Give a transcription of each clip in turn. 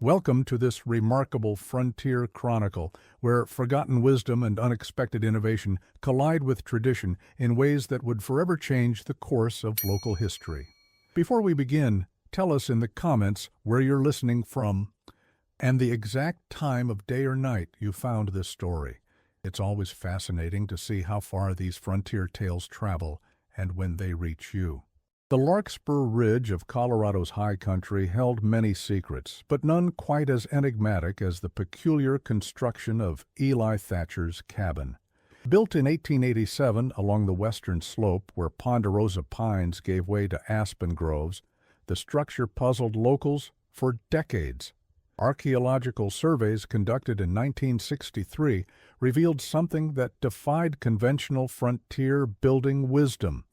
Welcome to this remarkable frontier chronicle, where forgotten wisdom and unexpected innovation collide with tradition in ways that would forever change the course of local history. Before we begin, tell us in the comments where you're listening from and the exact time of day or night you found this story. It's always fascinating to see how far these frontier tales travel and when they reach you. The Larkspur Ridge of Colorado's high country held many secrets, but none quite as enigmatic as the peculiar construction of Eli Thatcher's cabin. Built in 1887 along the western slope where ponderosa pines gave way to aspen groves, the structure puzzled locals for decades. Archaeological surveys conducted in 1963 revealed something that defied conventional frontier building wisdom.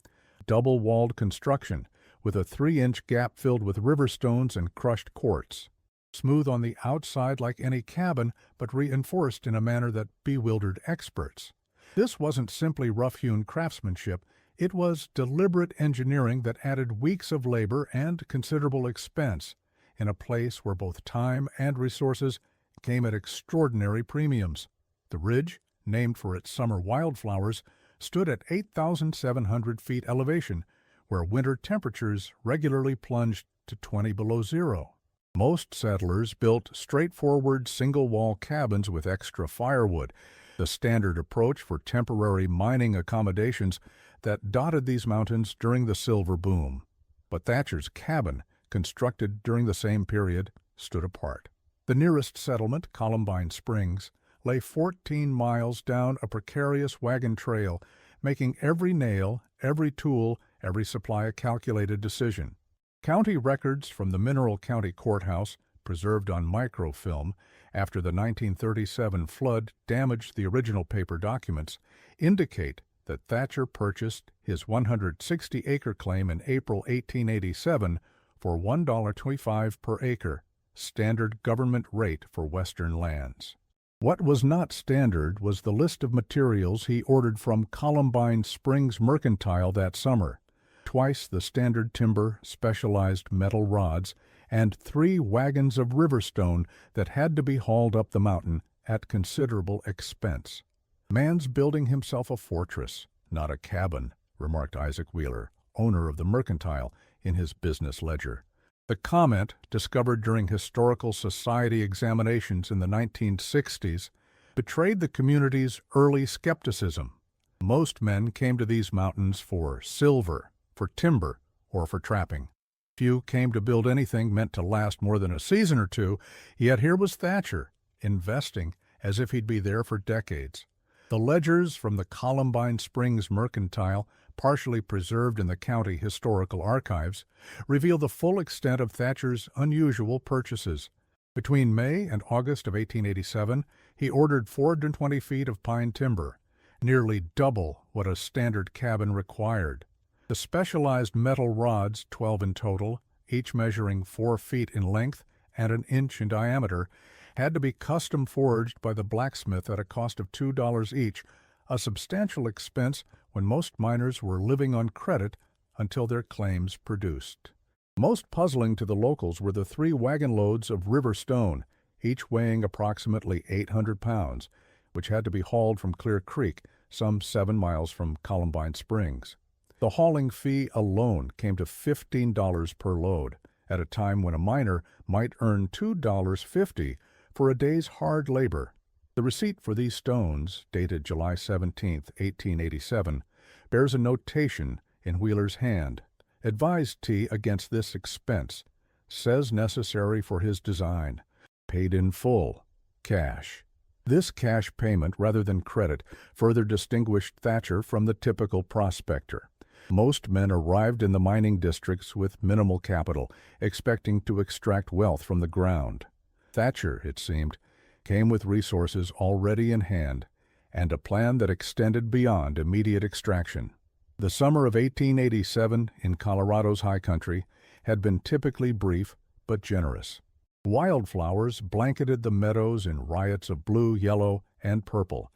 Double-walled construction, with a 3-inch gap filled with river stones and crushed quartz. Smooth on the outside like any cabin, but reinforced in a manner that bewildered experts. This wasn't simply rough-hewn craftsmanship, it was deliberate engineering that added weeks of labor and considerable expense, in a place where both time and resources came at extraordinary premiums. The ridge, named for its summer wildflowers, stood at 8,700 feet elevation, where winter temperatures regularly plunged to 20 below zero. Most settlers built straightforward single-wall cabins with extra firewood, the standard approach for temporary mining accommodations that dotted these mountains during the silver boom. But Thatcher's cabin, constructed during the same period, stood apart. The nearest settlement, Columbine Springs, lay 14 miles down a precarious wagon trail, making every nail, every tool, every supply a calculated decision. County records from the Mineral County Courthouse, preserved on microfilm after the 1937 flood damaged the original paper documents, indicate that Thatcher purchased his 160-acre claim in April 1887 for $1.25 per acre, standard government rate for western lands. What was not standard was the list of materials he ordered from Columbine Springs Mercantile that summer: twice the standard timber, specialized metal rods, and 3 wagons of river stone that had to be hauled up the mountain at considerable expense. "Man's building himself a fortress, not a cabin," remarked Isaac Wheeler, owner of the Mercantile, in his business ledger. The comment, discovered during Historical Society examinations in the 1960s, betrayed the community's early skepticism. Most men came to these mountains for silver, for timber, or for trapping. Few came to build anything meant to last more than a season or two, yet here was Thatcher, investing as if he'd be there for decades. The ledgers from the Columbine Springs Mercantile, partially preserved in the county historical archives, reveal the full extent of Thatcher's unusual purchases. Between May and August of 1887, he ordered 420 feet of pine timber, nearly double what a standard cabin required. The specialized metal rods, 12 in total, each measuring 4 feet in length and an inch in diameter, had to be custom forged by the blacksmith at a cost of $2 each, a substantial expense when most miners were living on credit until their claims produced. Most puzzling to the locals were the 3 wagon loads of river stone, each weighing approximately 800 pounds, which had to be hauled from Clear Creek, some 7 miles from Columbine Springs. The hauling fee alone came to $15 per load, at a time when a miner might earn $2.50 for a day's hard labor. The receipt for these stones, dated July 17, 1887, bears a notation in Wheeler's hand: "Advised T against this expense. Says necessary for his design. Paid in full. Cash." This cash payment, rather than credit, further distinguished Thatcher from the typical prospector. Most men arrived in the mining districts with minimal capital, expecting to extract wealth from the ground. Thatcher, it seemed, came with resources already in hand, and a plan that extended beyond immediate extraction. The summer of 1887 in Colorado's high country had been typically brief but generous. Wildflowers blanketed the meadows in riots of blue, yellow, and purple.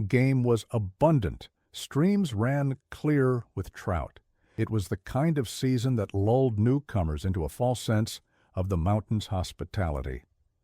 Game was abundant. Streams ran clear with trout. It was the kind of season that lulled newcomers into a false sense of the mountain's hospitality.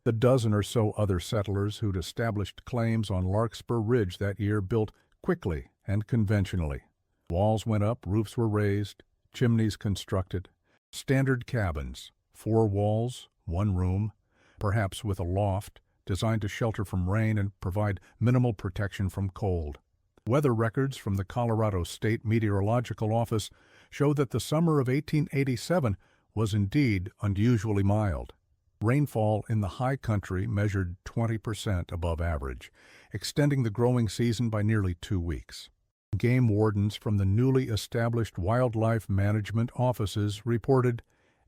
The dozen or so other settlers who'd established claims on Larkspur Ridge that year built quickly and conventionally. Walls went up, roofs were raised, chimneys constructed. Standard cabins, 4 walls, 1 room, perhaps with a loft, designed to shelter from rain and provide minimal protection from cold. Weather records from the Colorado State Meteorological Office show that the summer of 1887 was indeed unusually mild. Rainfall in the high country measured 20% above average, extending the growing season by nearly 2 weeks. Game wardens from the newly established wildlife management offices reported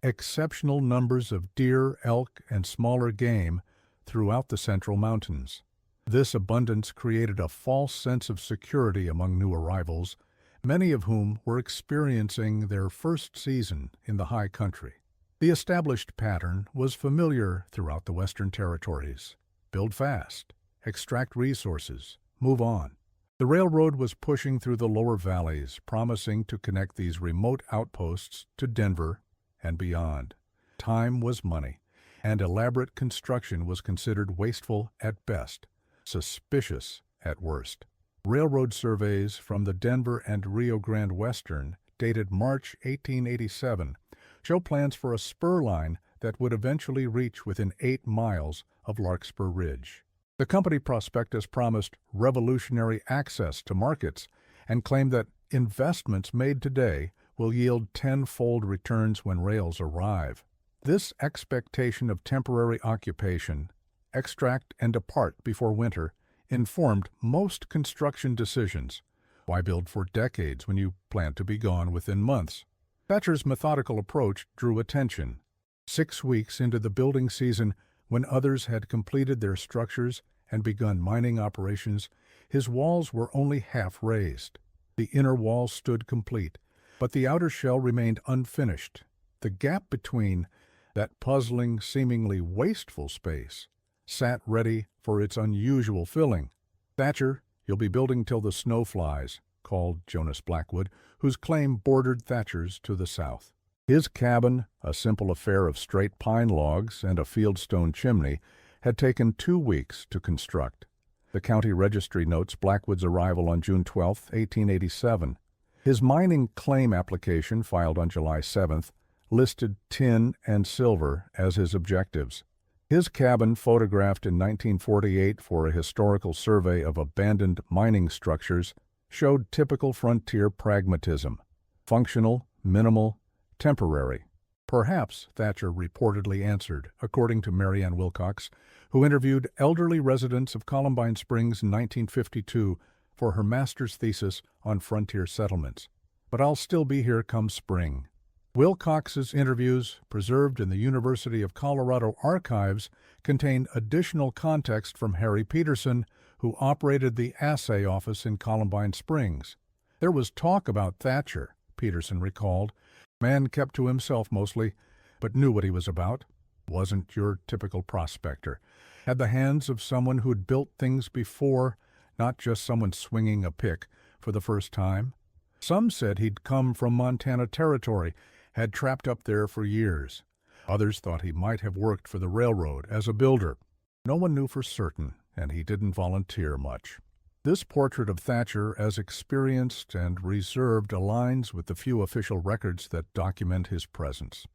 exceptional numbers of deer, elk, and smaller game throughout the central mountains. This abundance created a false sense of security among new arrivals, many of whom were experiencing their first season in the high country. The established pattern was familiar throughout the Western Territories. Build fast, extract resources, move on. The railroad was pushing through the lower valleys, promising to connect these remote outposts to Denver and beyond. Time was money, and elaborate construction was considered wasteful at best, suspicious at worst. Railroad surveys from the Denver and Rio Grande Western, dated March 1887, show plans for a spur line that would eventually reach within 8 miles of Larkspur Ridge. The company prospectus promised revolutionary access to markets and claimed that investments made today will yield 10-fold returns when rails arrive. This expectation of temporary occupation, extract and depart before winter, informed most construction decisions. Why build for decades when you plan to be gone within months? Thatcher's methodical approach drew attention. 6 weeks into the building season, when others had completed their structures and begun mining operations, his walls were only half raised. The inner wall stood complete, but the outer shell remained unfinished. The gap between that puzzling, seemingly wasteful space sat ready for its unusual filling. "Thatcher, you'll be building till the snow flies," called Jonas Blackwood, whose claim bordered Thatcher's to the south. His cabin, a simple affair of straight pine logs and a fieldstone chimney, had taken 2 weeks to construct. The county registry notes Blackwood's arrival on June 12, 1887. His mining claim application, filed on July 7th, listed tin and silver as his objectives. His cabin, photographed in 1948 for a historical survey of abandoned mining structures, showed typical frontier pragmatism: functional, minimal, temporary. Perhaps, Thatcher reportedly answered, according to Marianne Wilcox, who interviewed elderly residents of Columbine Springs in 1952 for her master's thesis on frontier settlements. "But I'll still be here come spring." Wilcox's interviews, preserved in the University of Colorado archives, contain additional context from Harry Peterson, who operated the assay office in Columbine Springs. "There was talk about Thatcher," Peterson recalled. "Man kept to himself mostly, but knew what he was about. Wasn't your typical prospector. Had the hands of someone who'd built things before, not just someone swinging a pick for the first time. Some said he'd come from Montana Territory, had trapped up there for years. Others thought he might have worked for the railroad as a builder. No one knew for certain, and he didn't volunteer much." This portrait of Thatcher as experienced and reserved aligns with the few official records that document his presence.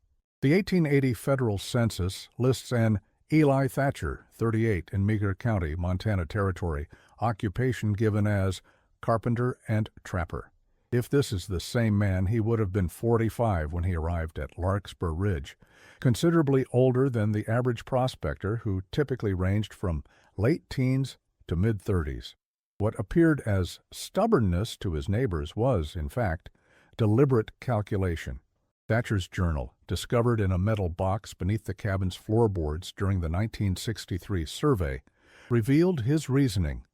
The 1880 federal census lists an Eli Thatcher, 38, in Meager County, Montana Territory, occupation given as carpenter and trapper. If this is the same man, he would have been 45 when he arrived at Larkspur Ridge, considerably older than the average prospector, who typically ranged from late teens to mid-30s. What appeared as stubbornness to his neighbors was, in fact, deliberate calculation. Thatcher's journal, discovered in a metal box beneath the cabin's floorboards during the 1963 survey, revealed his reasoning.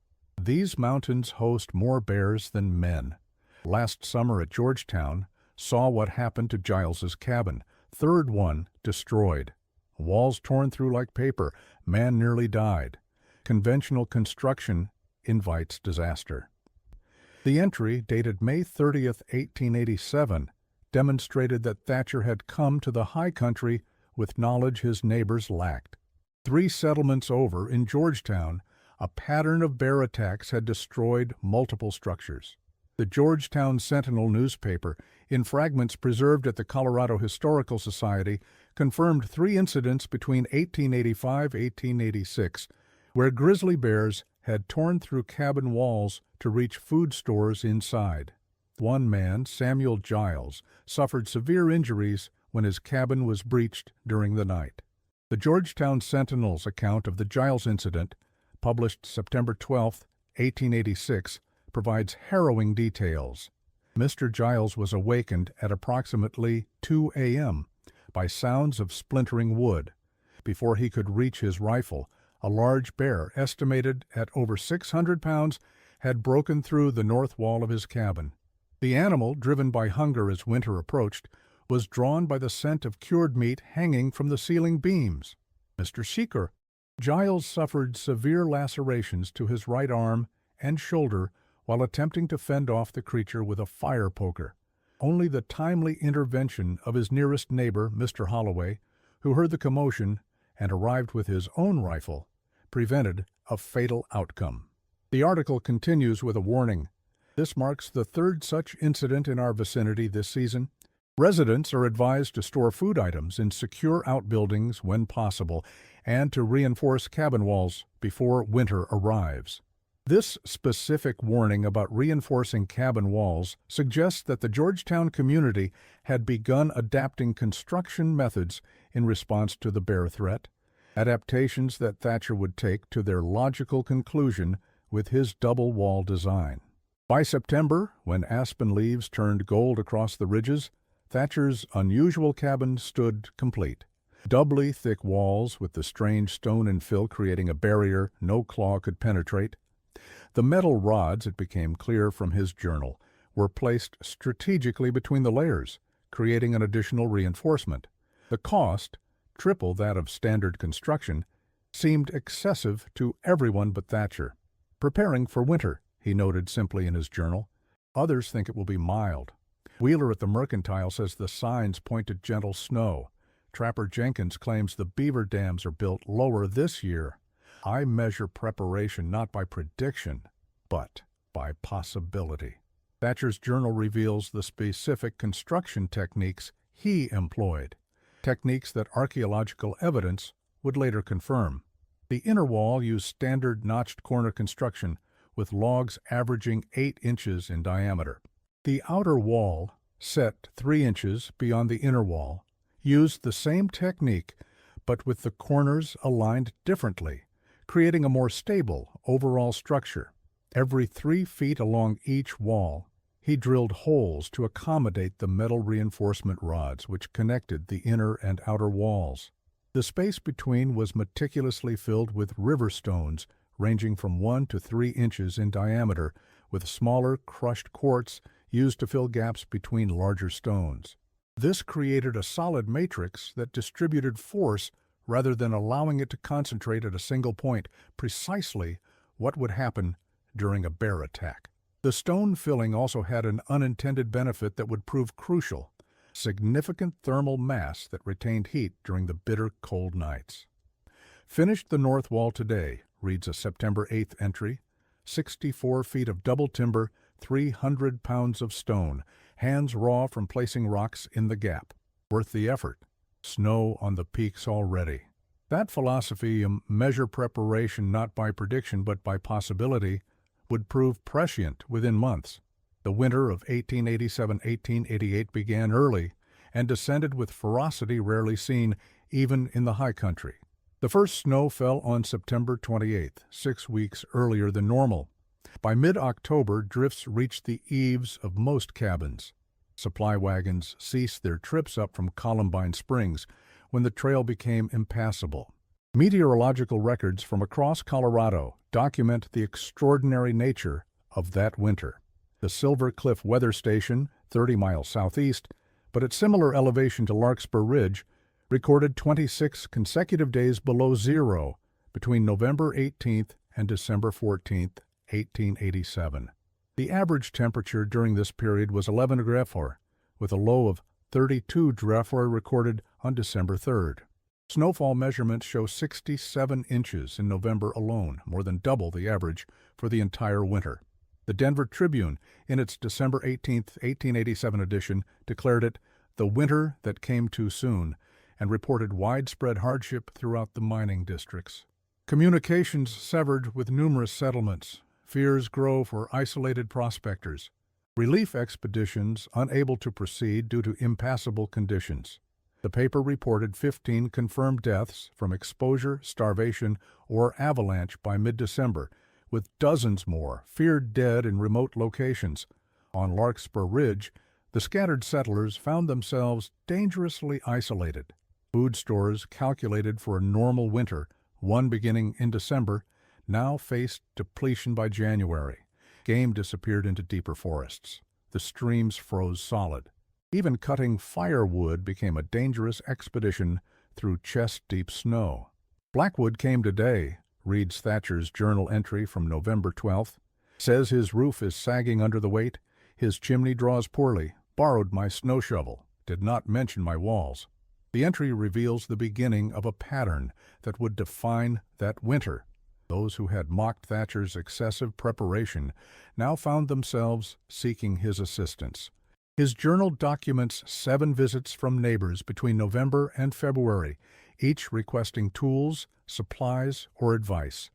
"These mountains host more bears than men. Last summer at Georgetown, saw what happened to Giles's cabin. Third one destroyed. Walls torn through like paper. Man nearly died. Conventional construction invites disaster." The entry, dated May 30th, 1887, demonstrated that Thatcher had come to the high country with knowledge his neighbors lacked. 3 settlements over, in Georgetown, a pattern of bear attacks had destroyed multiple structures. The Georgetown Sentinel newspaper, in fragments preserved at the Colorado Historical Society, confirmed 3 incidents between 1885 and 1886, where grizzly bears had torn through cabin walls to reach food stores inside. One man, Samuel Giles, suffered severe injuries when his cabin was breached during the night. The Georgetown Sentinel's account of the Giles incident, published September 12, 1886, provides harrowing details. Mr. Giles was awakened at approximately 2 a.m. by sounds of splintering wood. Before he could reach his rifle, a large bear, estimated at over 600 pounds, had broken through the north wall of his cabin. The animal, driven by hunger as winter approached, was drawn by the scent of cured meat hanging from the ceiling beams. Mr. Seeker. Giles suffered severe lacerations to his right arm and shoulder while attempting to fend off the creature with a fire poker. Only the timely intervention of his nearest neighbor, Mr. Holloway, who heard the commotion and arrived with his own rifle, prevented a fatal outcome. The article continues with a warning. This marks the 3rd such incident in our vicinity this season. Residents are advised to store food items in secure outbuildings when possible and to reinforce cabin walls before winter arrives. This specific warning about reinforcing cabin walls suggests that the Georgetown community had begun adapting construction methods in response to the bear threat, adaptations that Thatcher would take to their logical conclusion with his double wall design. By September, when aspen leaves turned gold across the ridges, Thatcher's unusual cabin stood complete. Doubly thick walls with the strange stone infill creating a barrier no claw could penetrate. The metal rods, it became clear from his journal, were placed strategically between the layers, creating an additional reinforcement. The cost, triple that of standard construction, seemed excessive to everyone but Thatcher. Preparing for winter, he noted simply in his journal. Others think it will be mild. Wheeler at the Mercantile says the signs point to gentle snow. Trapper Jenkins claims the beaver dams are built lower this year. I measure preparation not by prediction, but by possibility. Thatcher's journal reveals the specific construction techniques he employed, techniques that archaeological evidence would later confirm. The inner wall used standard notched corner construction with logs averaging 8 inches in diameter. The outer wall, set 3 inches beyond the inner wall, used the same technique but with the corners aligned differently, creating a more stable overall structure. Every 3 feet along each wall, he drilled holes to accommodate the metal reinforcement rods which connected the inner and outer walls. The space between was meticulously filled with river stones ranging from 1 to 3 inches in diameter, with smaller crushed quartz used to fill gaps between larger stones. This created a solid matrix that distributed force rather than allowing it to concentrate at a single point, precisely what would happen during a bear attack. The stone filling also had an unintended benefit that would prove crucial: significant thermal mass that retained heat during the bitter cold nights. Finished the north wall today, reads a September 8th entry. 64 feet of double timber, 300 pounds of stone, hands raw from placing rocks in the gap. Worth the effort. Snow on the peaks already. That philosophy, measure preparation not by prediction but by possibility, would prove prescient within months. The winter of 1887-1888 began early and descended with ferocity rarely seen even in the high country. The first snow fell on September 28th, 6 weeks earlier than normal. By mid-October, drifts reached the eaves of most cabins. Supply wagons ceased their trips up from Columbine Springs when the trail became impassable. Meteorological records from across Colorado document the extraordinary nature of that winter. The Silver Cliff Weather Station, 30 miles southeast, but at similar elevation to Larkspur Ridge, recorded 26 consecutive days below zero between November 18th and December 14th, 1887. The average temperature during this period was 11 Drefar, with a low of 32 Drefar recorded on December 3rd. Snowfall measurements show 67 inches in November alone, more than double the average for the entire winter. The Denver Tribune, in its December 18, 1887 edition, declared it the winter that came too soon and reported widespread hardship throughout the mining districts. Communications severed with numerous settlements. Fears grow for isolated prospectors. Relief expeditions unable to proceed due to impassable conditions. The paper reported 15 confirmed deaths from exposure, starvation, or avalanche by mid-December, with dozens more feared dead in remote locations. On Larkspur Ridge, the scattered settlers found themselves dangerously isolated. Food stores calculated for a normal winter, one beginning in December, now faced depletion by January. Game disappeared into deeper forests. The streams froze solid. Even cutting firewood became a dangerous expedition through chest-deep snow. Blackwood came today, reads Thatcher's journal entry from November 12th. Says his roof is sagging under the weight. His chimney draws poorly. Borrowed my snow shovel. Did not mention my walls. The entry reveals the beginning of a pattern that would define that winter. Those who had mocked Thatcher's excessive preparation now found themselves seeking his assistance. His journal documents 7 visits from neighbors between November and February, each requesting tools, supplies, or advice.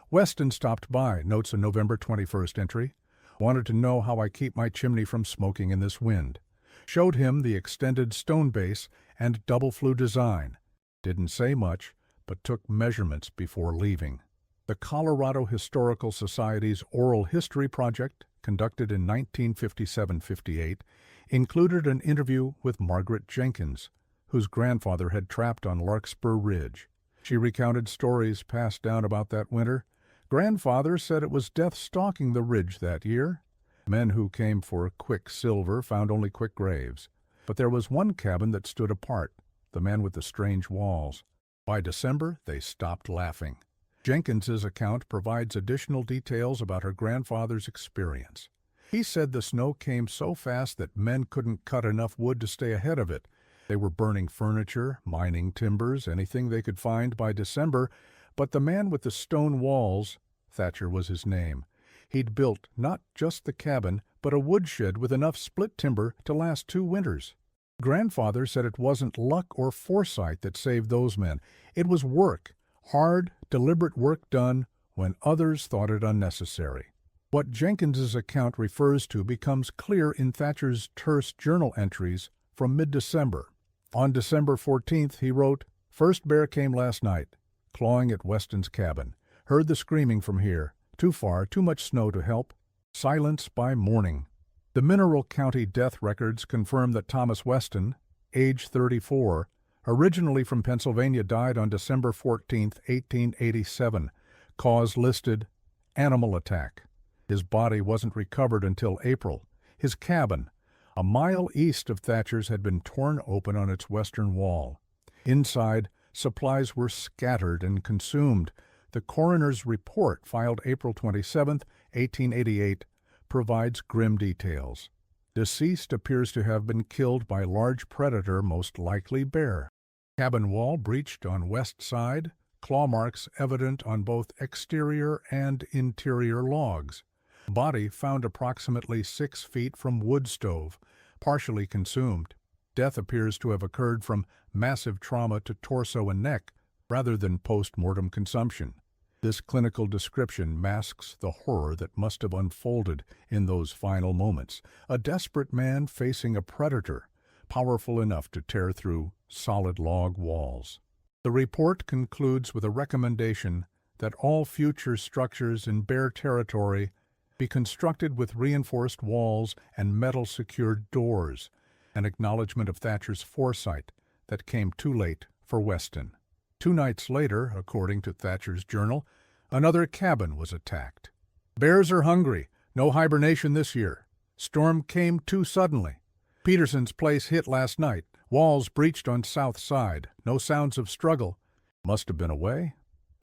Weston stopped by, notes a November 21st entry. Wanted to know how I keep my chimney from smoking in this wind. Showed him the extended stone base and double flue design. Didn't say much, but took measurements before leaving. The Colorado Historical Society's Oral History Project, conducted in 1957-58, included an interview with Margaret Jenkins, whose grandfather had trapped on Larkspur Ridge. She recounted stories passed down about that winter. Grandfather said it was death stalking the ridge that year. Men who came for quick silver found only quick graves. But there was one cabin that stood apart, the man with the strange walls. By December, they stopped laughing. Jenkins's account provides additional details about her grandfather's experience. He said the snow came so fast that men couldn't cut enough wood to stay ahead of it. They were burning furniture, mining timbers, anything they could find by December, but the man with the stone walls, Thatcher was his name, he'd built not just the cabin, but a woodshed with enough split timber to last 2 winters. Grandfather said it wasn't luck or foresight that saved those men. It was work. Hard, deliberate work done when others thought it unnecessary. What Jenkins's account refers to becomes clear in Thatcher's terse journal entries from mid-December. On December 14th, he wrote, "First bear came last night, clawing at Weston's cabin. Heard the screaming from here. Too far, too much snow to help. Silence by morning." The Mineral County death records confirm that Thomas Weston, age 34, originally from Pennsylvania, died on December 14, 1887. Cause listed, animal attack. His body wasn't recovered until April. His cabin, a mile east of Thatcher's, had been torn open on its western wall. Inside, supplies were scattered and consumed. The coroner's report, filed April 27, 1888, provides grim details. Deceased appears to have been killed by large predator, most likely bear. Cabin wall breached on west side, claw marks evident on both exterior and interior logs. Body found approximately 6 feet from wood stove, partially consumed. Death appears to have occurred from massive trauma to torso and neck, rather than post-mortem consumption. This clinical description masks the horror that must have unfolded in those final moments. A desperate man facing a predator, powerful enough to tear through solid log walls. The report concludes with a recommendation that all future structures in bear territory be constructed with reinforced walls and metal-secured doors, an acknowledgment of Thatcher's foresight that came too late for Weston. 2 nights later, according to Thatcher's journal, another cabin was attacked. "Bears are hungry. No hibernation this year. Storm came too suddenly. Peterson's place hit last night. Walls breached on south side. No sounds of struggle. Must have been away."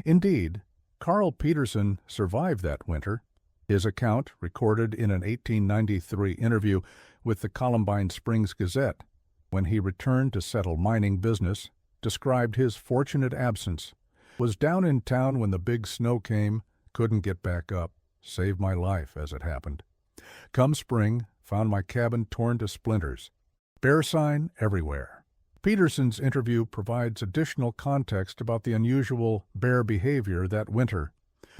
Indeed, Carl Peterson survived that winter. His account, recorded in an 1893 interview with the Columbine Springs Gazette, when he returned to settle mining business, described his fortunate absence. Was down in town when the big snow came, couldn't get back up. Saved my life, as it happened. Come spring, found my cabin torn to splinters. Bear sign everywhere. Peterson's interview provides additional context about the unusual bear behavior that winter.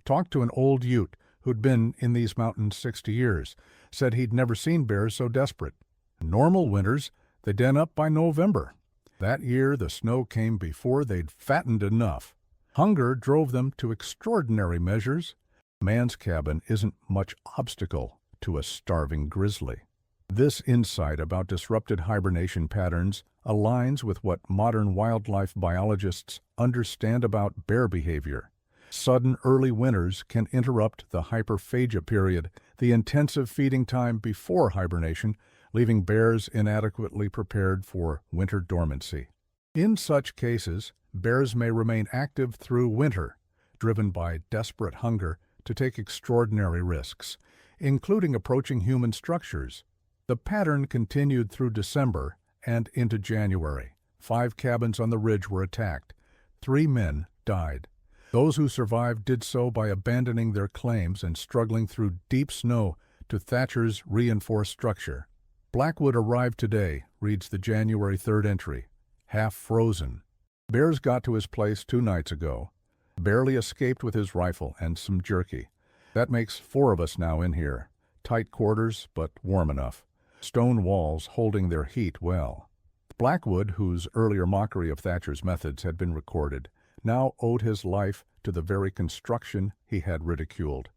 Talked to an old Ute who'd been in these mountains 60 years, said he'd never seen bears so desperate. Normal winters, they den up by November. That year, the snow came before they'd fattened enough. Hunger drove them to extraordinary measures. Man's cabin isn't much obstacle to a starving grizzly. This insight about disrupted hibernation patterns aligns with what modern wildlife biologists understand about bear behavior. Sudden early winters can interrupt the hyperphagia period, the intensive feeding time before hibernation, leaving bears inadequately prepared for winter dormancy. In such cases, bears may remain active through winter, driven by desperate hunger to take extraordinary risks, including approaching human structures. The pattern continued through December and into January. 5 cabins on the ridge were attacked. 3 men died. Those who survived did so by abandoning their claims and struggling through deep snow to Thatcher's reinforced structure. Blackwood arrived today, reads the January 3rd entry. Half frozen. Bears got to his place 2 nights ago. Barely escaped with his rifle and some jerky. That makes 4 of us now in here. Tight quarters, but warm enough. Stone walls holding their heat well. Blackwood, whose earlier mockery of Thatcher's methods had been recorded, now owed his life to the very construction he had ridiculed.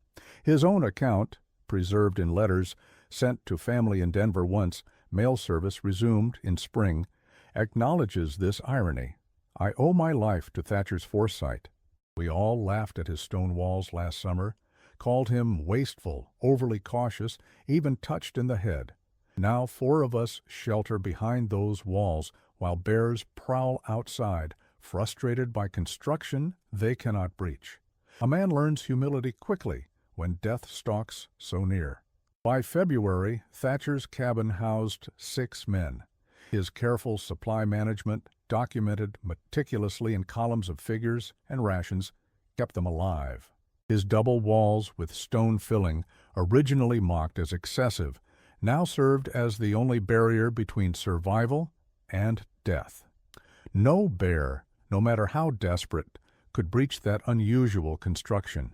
His own account, preserved in letters sent to family in Denver once mail service resumed in spring, acknowledges this irony. I owe my life to Thatcher's foresight. We all laughed at his stone walls last summer, called him wasteful, overly cautious, even touched in the head. Now 4 of us shelter behind those walls while bears prowl outside, frustrated by construction they cannot breach. A man learns humility quickly when death stalks so near. By February, Thatcher's cabin housed 6 men. His careful supply management, documented meticulously in columns of figures and rations, kept them alive. His double walls with stone filling, originally mocked as excessive, now served as the only barrier between survival and death. No bear, no matter how desperate, could breach that unusual construction.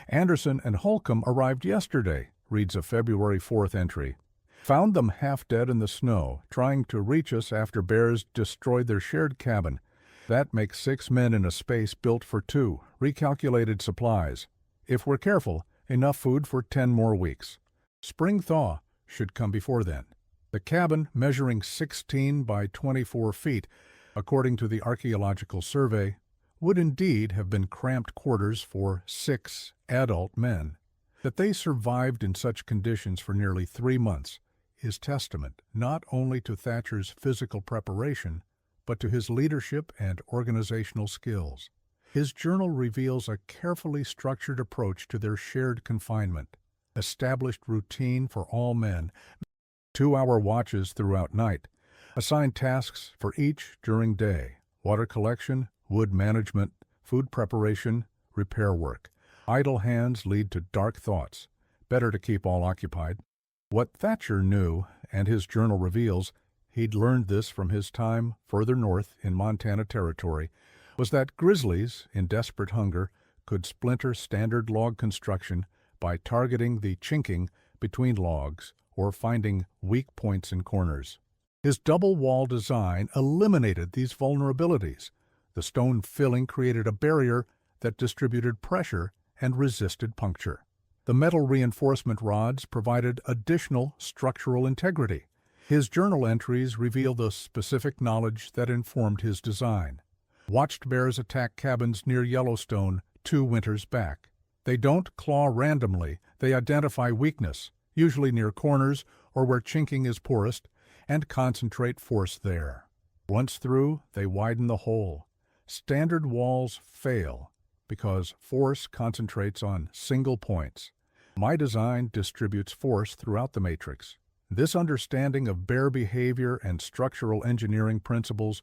Anderson and Holcomb arrived yesterday, reads a February 4th entry. Found them half dead in the snow, trying to reach us after bears destroyed their shared cabin. That makes 6 men in a space built for 2, recalculated supplies. If we're careful, enough food for 10 more weeks. Spring thaw should come before then. The cabin, measuring 16 by 24 feet, according to the Archaeological Survey, would indeed have been cramped quarters for 6 adult men. That they survived in such conditions for nearly 3 months is testament not only to Thatcher's physical preparation, but to his leadership and organizational skills. His journal reveals a carefully structured approach to their shared confinement, established routine for all men, 2-hour watches throughout night, assigned tasks for each during day, water collection, wood management, food preparation, repair work. Idle hands lead to dark thoughts. Better to keep all occupied. What Thatcher knew, and his journal reveals, he'd learned this from his time further north in Montana Territory, was that grizzlies, in desperate hunger, could splinter standard log construction by targeting the chinking between logs or finding weak points in corners. His double wall design eliminated these vulnerabilities. The stone filling created a barrier that distributed pressure and resisted puncture. The metal reinforcement rods provided additional structural integrity. His journal entries reveal the specific knowledge that informed his design. Watched bears attack cabins near Yellowstone 2 winters back. They don't claw randomly, they identify weakness, usually near corners or where chinking is poorest, and concentrate force there. Once through, they widen the hole. Standard walls fail because force concentrates on single points. My design distributes force throughout the matrix. This understanding of bear behavior and structural engineering principles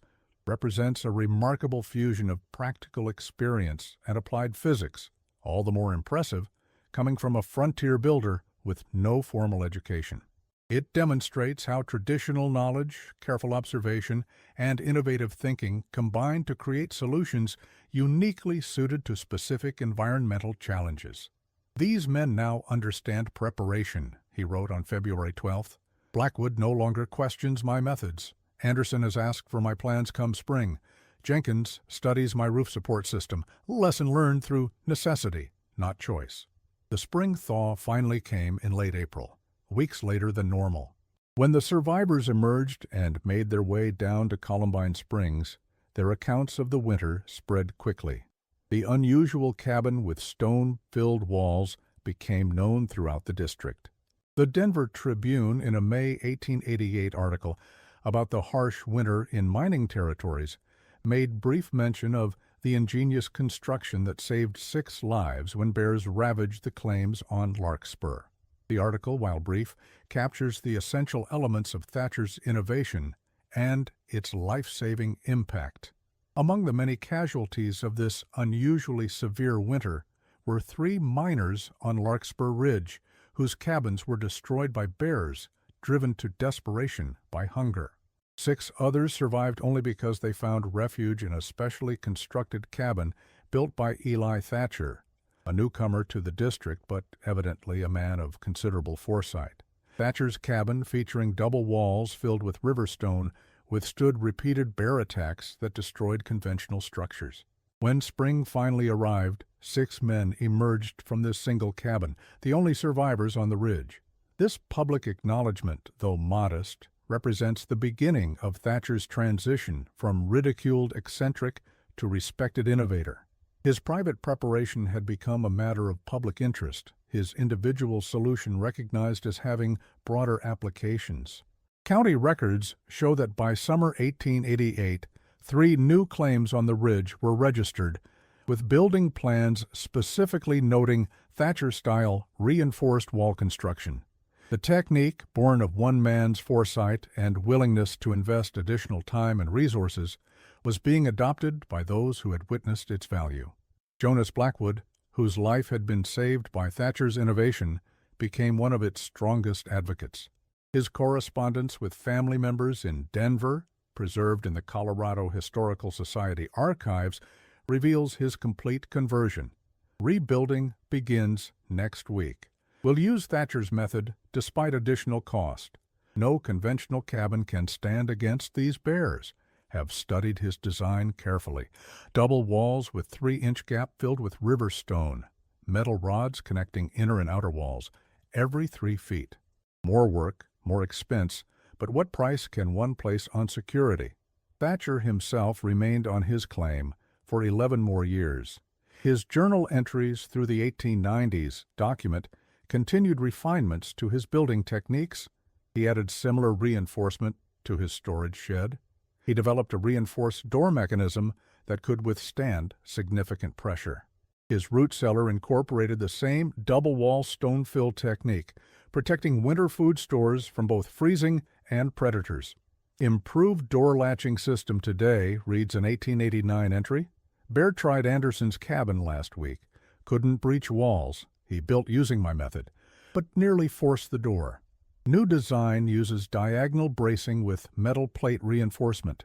represents a remarkable fusion of practical experience and applied physics, all the more impressive coming from a frontier builder with no formal education. It demonstrates how traditional knowledge, careful observation, and innovative thinking combine to create solutions uniquely suited to specific environmental challenges. "These men now understand preparation," he wrote on February 12th. "Blackwood no longer questions my methods. Anderson has asked for my plans come spring. Jenkins studies my roof support system. Lesson learned through necessity, not choice." The spring thaw finally came in late April, weeks later than normal. When the survivors emerged and made their way down to Columbine Springs, their accounts of the winter spread quickly. The unusual cabin with stone-filled walls became known throughout the district. The Denver Tribune, in a May 1888 article about the harsh winter in mining territories, made brief mention of the ingenious construction that saved 6 lives when bears ravaged the claims on Larkspur. The article, while brief, captures the essential elements of Thatcher's innovation and its life-saving impact. Among the many casualties of this unusually severe winter were 3 miners on Larkspur Ridge, whose cabins were destroyed by bears, driven to desperation by hunger. 6 others survived only because they found refuge in a specially constructed cabin built by Eli Thatcher, a newcomer to the district but evidently a man of considerable foresight. Thatcher's cabin, featuring double walls filled with river stone, withstood repeated bear attacks that destroyed conventional structures. When spring finally arrived, 6 men emerged from this single cabin, the only survivors on the ridge. This public acknowledgement, though modest, represents the beginning of Thatcher's transition from ridiculed eccentric to respected innovator. His private preparation had become a matter of public interest, his individual solution recognized as having broader applications. County records show that by summer 1888, 3 new claims on the ridge were registered, with building plans specifically noting Thatcher-style reinforced wall construction. The technique, born of one man's foresight and willingness to invest additional time and resources, was being adopted by those who had witnessed its value. Jonas Blackwood, whose life had been saved by Thatcher's innovation, became one of its strongest advocates. His correspondence with family members in Denver, preserved in the Colorado Historical Society archives, reveals his complete conversion. Rebuilding begins next week. We'll use Thatcher's method despite additional cost. No conventional cabin can stand against these bears. Have studied his design carefully. Double walls with 3-inch gap filled with river stone. Metal rods connecting inner and outer walls. Every 3 feet. More work, more expense, but what price can one place on security? Thatcher himself remained on his claim for 11 more years. His journal entries through the 1890s document continued refinements to his building techniques. He added similar reinforcement to his storage shed. He developed a reinforced door mechanism that could withstand significant pressure. His root cellar incorporated the same double-wall stone-fill technique, protecting winter food stores from both freezing and predators. Improved door latching system today, reads an 1889 entry. Bear tried Anderson's cabin last week. Couldn't breach walls. He built using my method, but nearly forced the door. New design uses diagonal bracing with metal plate reinforcement.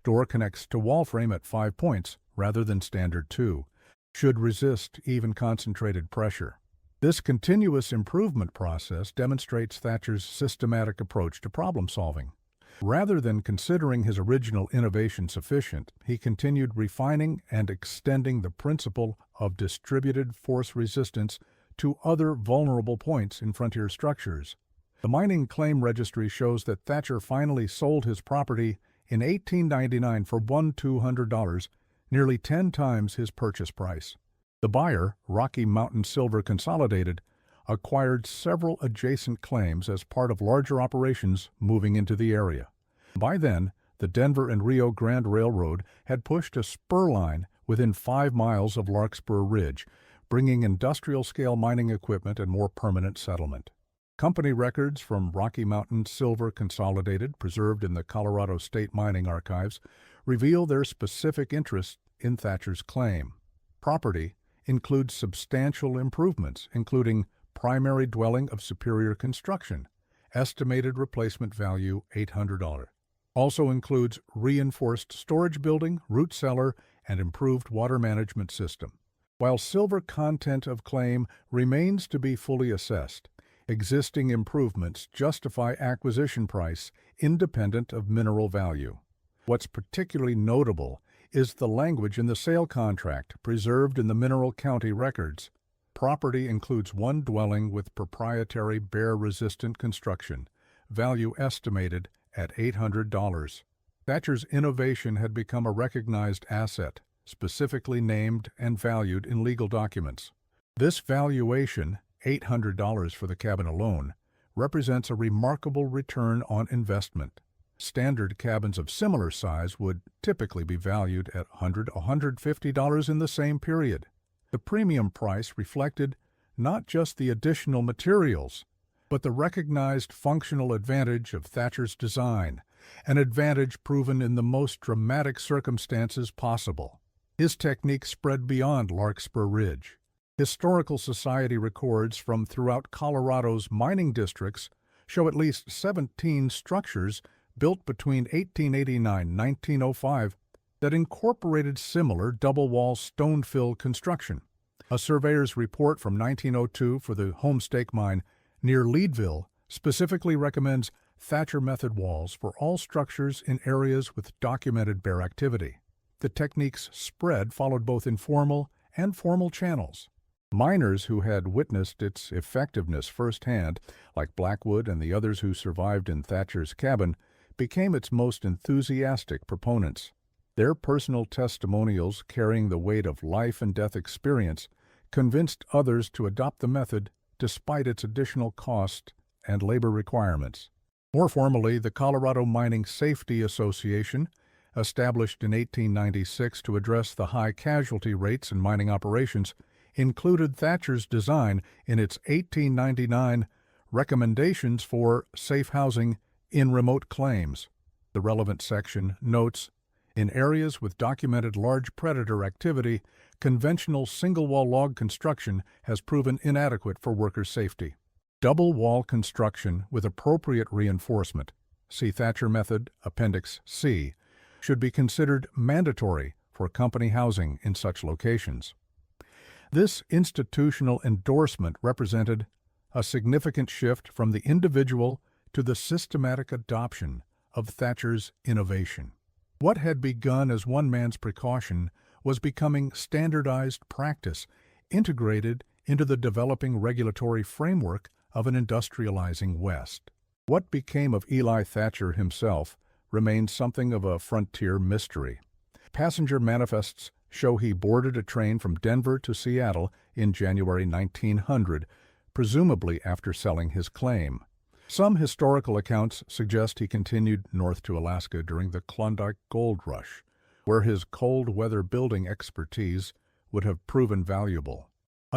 Door connects to wall frame at 5 points rather than standard 2. Should resist even concentrated pressure. This continuous improvement process demonstrates Thatcher's systematic approach to problem solving. Rather than considering his original innovation sufficient, he continued refining and extending the principle of distributed force resistance to other vulnerable points in frontier structures. The mining claim registry shows that Thatcher finally sold his property in 1899 for $1,200, nearly 10 times his purchase price. The buyer, Rocky Mountain Silver Consolidated, acquired several adjacent claims as part of larger operations moving into the area. By then, the Denver and Rio Grande Railroad had pushed a spur line within 5 miles of Larkspur Ridge, bringing industrial-scale mining equipment and more permanent settlement. Company records from Rocky Mountain Silver Consolidated, preserved in the Colorado State Mining Archives, reveal their specific interest in Thatcher's claim. Property includes substantial improvements, including primary dwelling of superior construction, estimated replacement value $800. Also includes reinforced storage building, root cellar, and improved water management system. While silver content of claim remains to be fully assessed, existing improvements justify acquisition price independent of mineral value. What's particularly notable is the language in the sale contract preserved in the Mineral County records. Property includes one dwelling with proprietary bear-resistant construction, value estimated at $800. Thatcher's innovation had become a recognized asset, specifically named and valued in legal documents. This valuation, $800 for the cabin alone, represents a remarkable return on investment. Standard cabins of similar size would typically be valued at $100 to $150 in the same period. The premium price reflected not just the additional materials, but the recognized functional advantage of Thatcher's design, an advantage proven in the most dramatic circumstances possible. His technique spread beyond Larkspur Ridge. Historical Society records from throughout Colorado's mining districts show at least 17 structures built between 1889 and 1905 that incorporated similar double-wall stone-fill construction. A surveyor's report from 1902 for the Homestake Mine near Leadville specifically recommends Thatcher method walls for all structures in areas with documented bear activity. The technique's spread followed both informal and formal channels. Miners who had witnessed its effectiveness firsthand, like Blackwood and the others who survived in Thatcher's cabin, became its most enthusiastic proponents. Their personal testimonials, carrying the weight of life and death experience, convinced others to adopt the method despite its additional cost and labor requirements. More formally, the Colorado Mining Safety Association, established in 1896 to address the high casualty rates in mining operations, included Thatcher's design in its 1899 Recommendations for Safe Housing in Remote Claims. The relevant section notes, in areas with documented large predator activity, conventional single-wall log construction has proven inadequate for worker safety. Double-wall construction with appropriate reinforcement, see Thatcher Method, Appendix C, should be considered mandatory for company housing in such locations. This institutional endorsement represented a significant shift from the individual to the systematic adoption of Thatcher's innovation. What had begun as one man's precaution was becoming standardized practice, integrated into the developing regulatory framework of an industrializing West. What became of Eli Thatcher himself remains something of a frontier mystery. Passenger manifests show he boarded a train from Denver to Seattle in January 1900, presumably after selling his claim. Some historical accounts suggest he continued north to Alaska during the Klondike Gold Rush, where his cold weather building expertise would have proven valuable.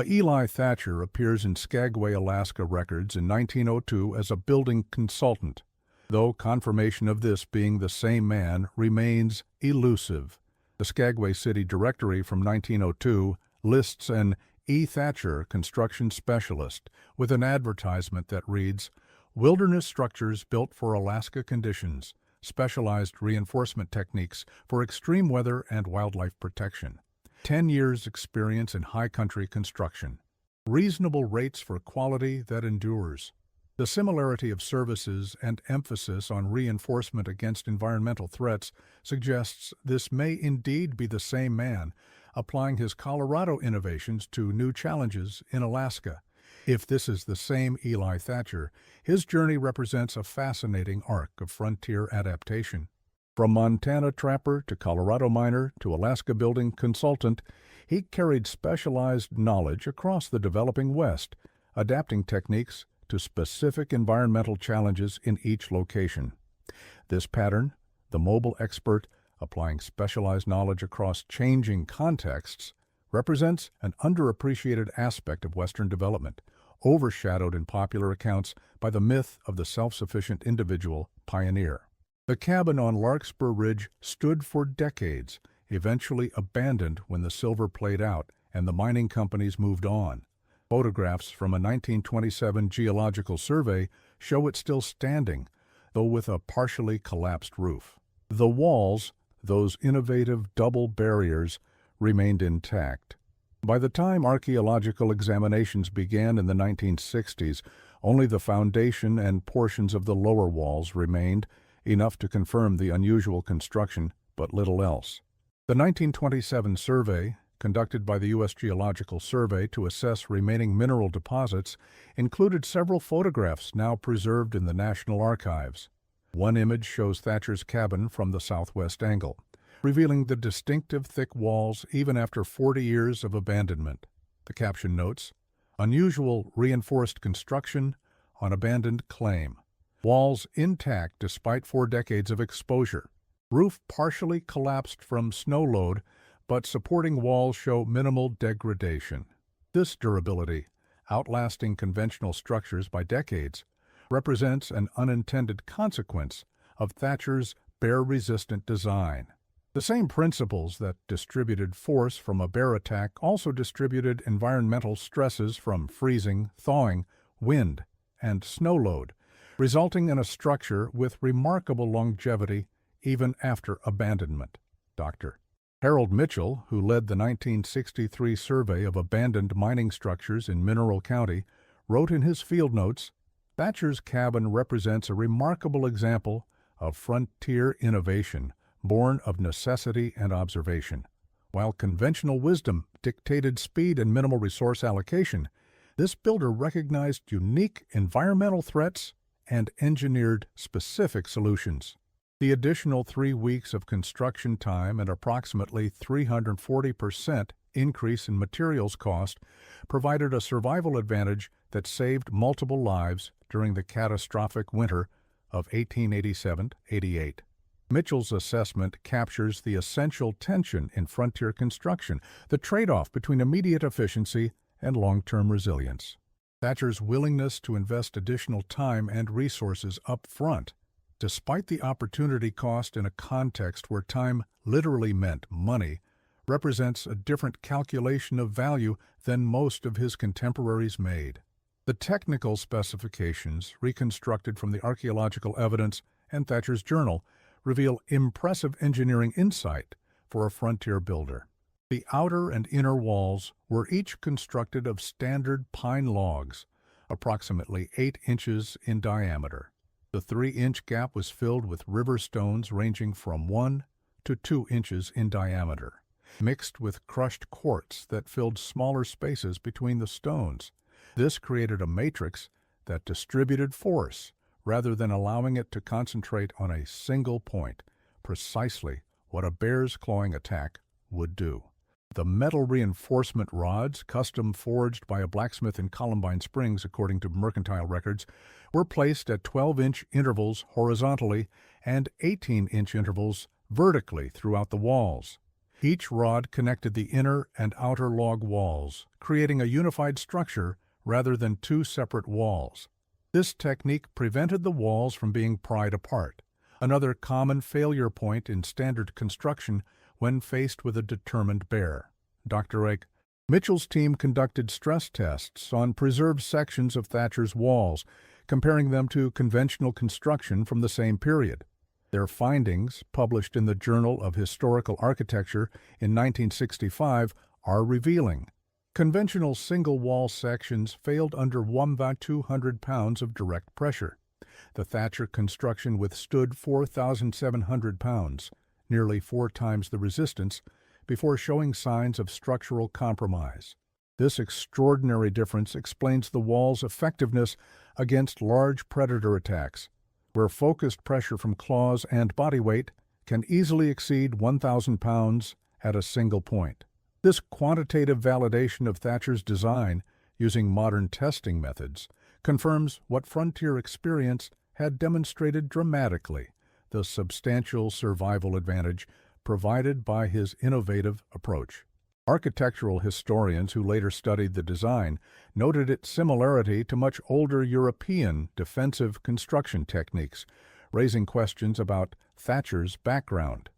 Eli Thatcher appears in Skagway, Alaska records in 1902 as a building consultant, though confirmation of this being the same man remains elusive. The Skagway City Directory from 1902 lists an E. Thatcher construction specialist with an advertisement that reads, "Wilderness structures built for Alaska conditions, specialized reinforcement techniques for extreme weather and wildlife protection. 10 years experience in high country construction. Reasonable rates for quality that endures." The similarity of services and emphasis on reinforcement against environmental threats suggests this may indeed be the same man applying his Colorado innovations to new challenges in Alaska. If this is the same Eli Thatcher, his journey represents a fascinating arc of frontier adaptation. From Montana trapper to Colorado miner to Alaska building consultant, he carried specialized knowledge across the developing West, adapting techniques to specific environmental challenges in each location. This pattern, the mobile expert applying specialized knowledge across changing contexts, represents an underappreciated aspect of Western development, overshadowed in popular accounts by the myth of the self-sufficient individual pioneer. The cabin on Larkspur Ridge stood for decades, eventually abandoned when the silver played out and the mining companies moved on. Photographs from a 1927 geological survey show it still standing, though with a partially collapsed roof. The walls, those innovative double barriers, remained intact. By the time archaeological examinations began in the 1960s, only the foundation and portions of the lower walls remained, enough to confirm the unusual construction, but little else. The 1927 survey, conducted by the U.S. Geological Survey to assess remaining mineral deposits, included several photographs now preserved in the National Archives. One image shows Thatcher's cabin from the southwest angle, revealing the distinctive thick walls even after 40 years of abandonment. The caption notes, "Unusual reinforced construction on abandoned claim. Walls intact despite 4 decades of exposure. Roof partially collapsed from snow load, but supporting walls show minimal degradation." This durability, outlasting conventional structures by decades, represents an unintended consequence of Thatcher's bear-resistant design. The same principles that distributed force from a bear attack also distributed environmental stresses from freezing, thawing, wind, and snow load, resulting in a structure with remarkable longevity even after abandonment. Dr. Harold Mitchell, who led the 1963 survey of abandoned mining structures in Mineral County, wrote in his field notes, "Thatcher's cabin represents a remarkable example of frontier innovation born of necessity and observation. While conventional wisdom dictated speed and minimal resource allocation, this builder recognized unique environmental threats and engineered specific solutions." The additional 3 weeks of construction time and approximately 340% increase in materials cost provided a survival advantage that saved multiple lives during the catastrophic winter of 1887-88. Mitchell's assessment captures the essential tension in frontier construction, the trade-off between immediate efficiency and long-term resilience. Thatcher's willingness to invest additional time and resources up front, despite the opportunity cost in a context where time literally meant money, represents a different calculation of value than most of his contemporaries made. The technical specifications, reconstructed from the archaeological evidence and Thatcher's journal, reveal impressive engineering insight for a frontier builder. The outer and inner walls were each constructed of standard pine logs, approximately 8 inches in diameter. The 3-inch gap was filled with river stones ranging from 1 to 2 inches in diameter, mixed with crushed quartz that filled smaller spaces between the stones. This created a matrix that distributed force rather than allowing it to concentrate on a single point, precisely what a bear's clawing attack would do. The metal reinforcement rods, custom forged by a blacksmith in Columbine Springs according to mercantile records, were placed at 12-inch intervals horizontally and 18-inch intervals vertically throughout the walls. Each rod connected the inner and outer log walls, creating a unified structure rather than 2 separate walls. This technique prevented the walls from being pried apart, another common failure point in standard construction when faced with a determined bear. Dr. Ake, Mitchell's team conducted stress tests on preserved sections of Thatcher's walls, comparing them to conventional construction from the same period. Their findings, published in the Journal of Historical Architecture in 1965, are revealing. Conventional single-wall sections failed under 1,200 pounds of direct pressure. The Thatcher construction withstood 4,700 pounds, nearly 4 times the resistance, before showing signs of structural compromise. This extraordinary difference explains the wall's effectiveness against large predator attacks, where focused pressure from claws and body weight can easily exceed 1,000 pounds at a single point. This quantitative validation of Thatcher's design, using modern testing methods, confirms what frontier experience had demonstrated dramatically: the substantial survival advantage provided by his innovative approach. Architectural historians who later studied the design noted its similarity to much older European defensive construction techniques, raising questions about Thatcher's background.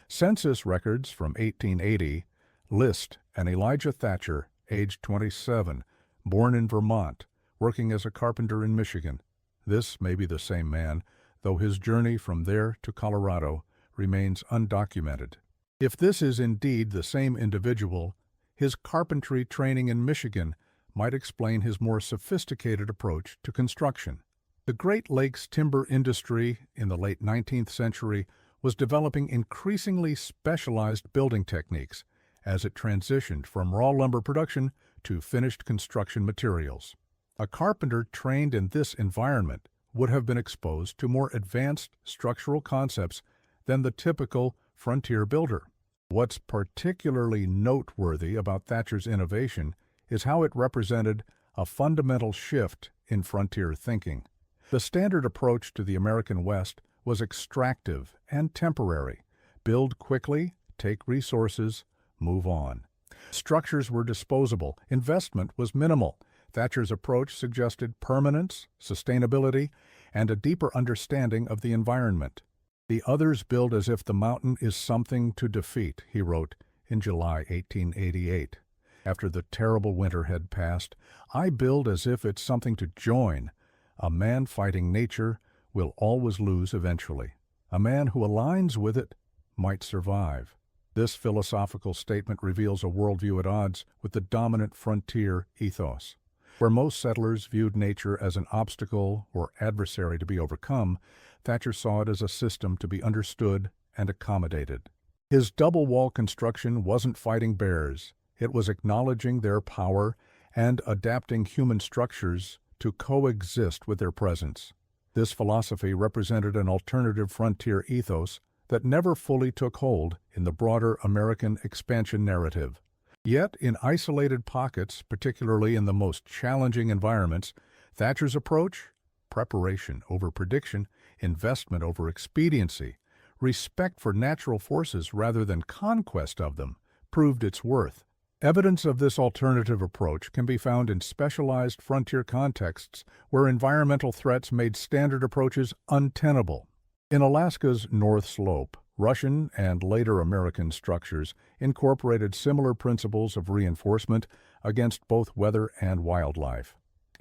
Census records from 1880 list an Elijah Thatcher, age 27, born in Vermont, working as a carpenter in Michigan. This may be the same man, though his journey from there to Colorado remains undocumented. If this is indeed the same individual, his carpentry training in Michigan might explain his more sophisticated approach to construction. The Great Lakes timber industry in the late 19th century was developing increasingly specialized building techniques as it transitioned from raw lumber production to finished construction materials. A carpenter trained in this environment would have been exposed to more advanced structural concepts than the typical frontier builder. What's particularly noteworthy about Thatcher's innovation is how it represented a fundamental shift in frontier thinking. The standard approach to the American West was extractive and temporary. Build quickly, take resources, move on. Structures were disposable, investment was minimal. Thatcher's approach suggested permanence, sustainability, and a deeper understanding of the environment. "The others build as if the mountain is something to defeat," he wrote in July 1888. After the terrible winter had passed, "I build as if it's something to join. A man fighting nature will always lose eventually. A man who aligns with it might survive." This philosophical statement reveals a worldview at odds with the dominant frontier ethos. Where most settlers viewed nature as an obstacle or adversary to be overcome, Thatcher saw it as a system to be understood and accommodated. His double-wall construction wasn't fighting bears. It was acknowledging their power and adapting human structures to coexist with their presence. This philosophy represented an alternative frontier ethos that never fully took hold in the broader American expansion narrative. Yet, in isolated pockets, particularly in the most challenging environments, Thatcher's approach, preparation over prediction, investment over expediency, respect for natural forces rather than conquest of them, proved its worth. Evidence of this alternative approach can be found in specialized frontier contexts where environmental threats made standard approaches untenable. In Alaska's North Slope, Russian and later American structures incorporated similar principles of reinforcement against both weather and wildlife.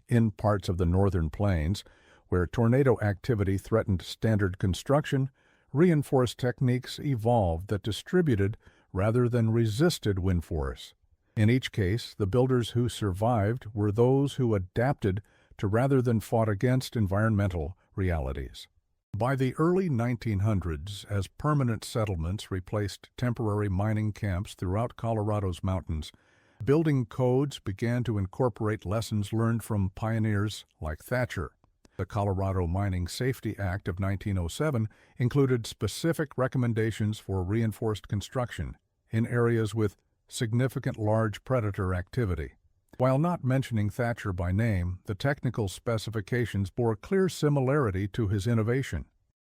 In parts of the northern plains, where tornado activity threatened standard construction, reinforced techniques evolved that distributed rather than resisted wind force. In each case, the builders who survived were those who adapted to rather than fought against environmental realities. By the early 1900s, as permanent settlements replaced temporary mining camps throughout Colorado's mountains, building codes began to incorporate lessons learned from pioneers like Thatcher. The Colorado Mining Safety Act of 1907 included specific recommendations for reinforced construction in areas with significant large predator activity. While not mentioning Thatcher by name, the technical specifications bore clear similarity to his innovation.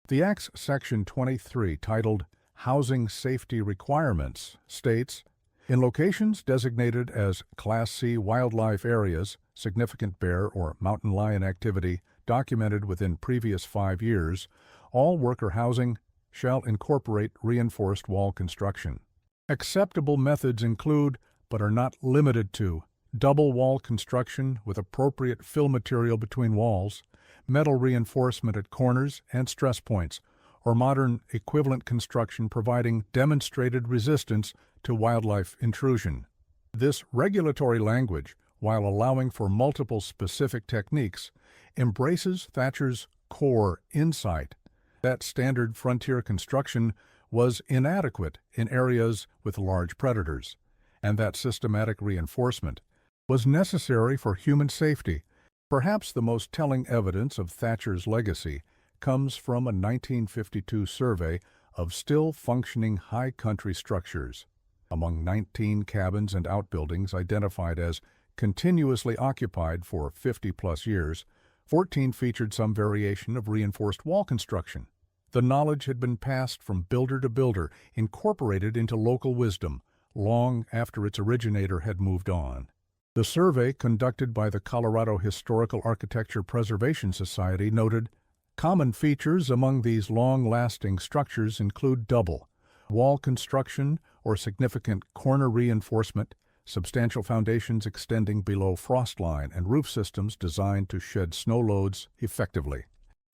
The Act's Section 23, titled Housing Safety Requirements, states, "In locations designated as Class C wildlife areas, significant bear or mountain lion activity documented within previous 5 years, all worker housing shall incorporate reinforced wall construction. Acceptable methods include, but are not limited to, double wall construction with appropriate fill material between walls, metal reinforcement at corners and stress points, or modern equivalent construction providing demonstrated resistance to wildlife intrusion." This regulatory language, while allowing for multiple specific techniques, embraces Thatcher's core insight that standard frontier construction was inadequate in areas with large predators, and that systematic reinforcement was necessary for human safety. Perhaps the most telling evidence of Thatcher's legacy comes from a 1952 survey of still functioning high country structures. Among 19 cabins and outbuildings identified as continuously occupied for 50-plus years, 14 featured some variation of reinforced wall construction. The knowledge had been passed from builder to builder, incorporated into local wisdom, long after its originator had moved on. The survey conducted by the Colorado Historical Architecture Preservation Society noted, Common features among these long-lasting structures include double wall construction or significant corner reinforcement, substantial foundations extending below frost line, and roof systems designed to shed snow loads effectively.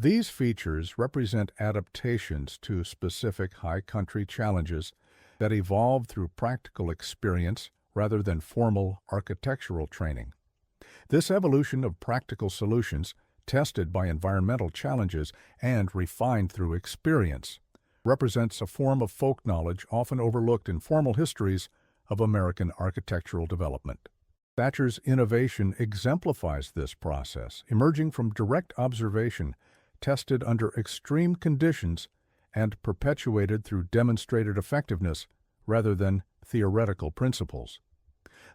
These features represent adaptations to specific high country challenges that evolve through practical experience rather than formal architectural training. This evolution of practical solutions, tested by environmental challenges and refined through experience, represents a form of folk knowledge often overlooked in formal histories of American architectural development. Thatcher's innovation exemplifies this process, emerging from direct observation, tested under extreme conditions, and perpetuated through demonstrated effectiveness rather than theoretical principles.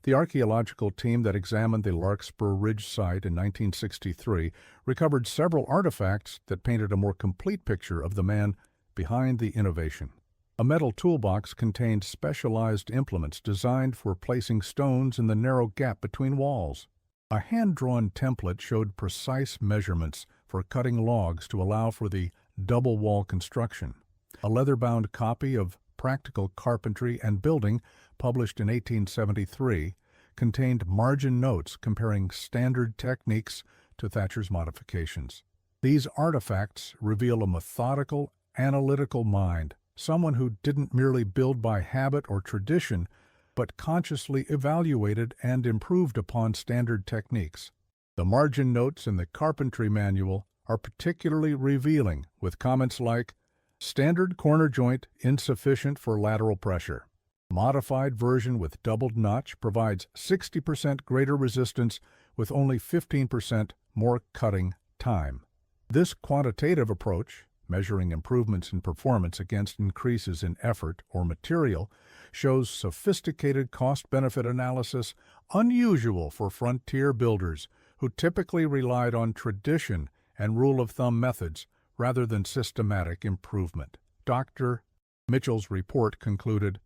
The archaeological team that examined the Larkspur Ridge site in 1963 recovered several artifacts that painted a more complete picture of the man behind the innovation. A metal toolbox contained specialized implements designed for placing stones in the narrow gap between walls. A hand-drawn template showed precise measurements for cutting logs to allow for the double wall construction. A leather-bound copy of Practical Carpentry and Building, published in 1873, contained margin notes comparing standard techniques to Thatcher's modifications. These artifacts reveal a methodical, analytical mind, someone who didn't merely build by habit or tradition, but consciously evaluated and improved upon standard techniques. The margin notes in the carpentry manual are particularly revealing, with comments like, "Standard corner joint insufficient for lateral pressure. Modified version with doubled notch provides 60% greater resistance with only 15% more cutting time." This quantitative approach, measuring improvements in performance against increases in effort or material, shows sophisticated cost-benefit analysis unusual for frontier builders who typically relied on tradition and rule-of-thumb methods rather than systematic improvement. Dr. Mitchell's report concluded,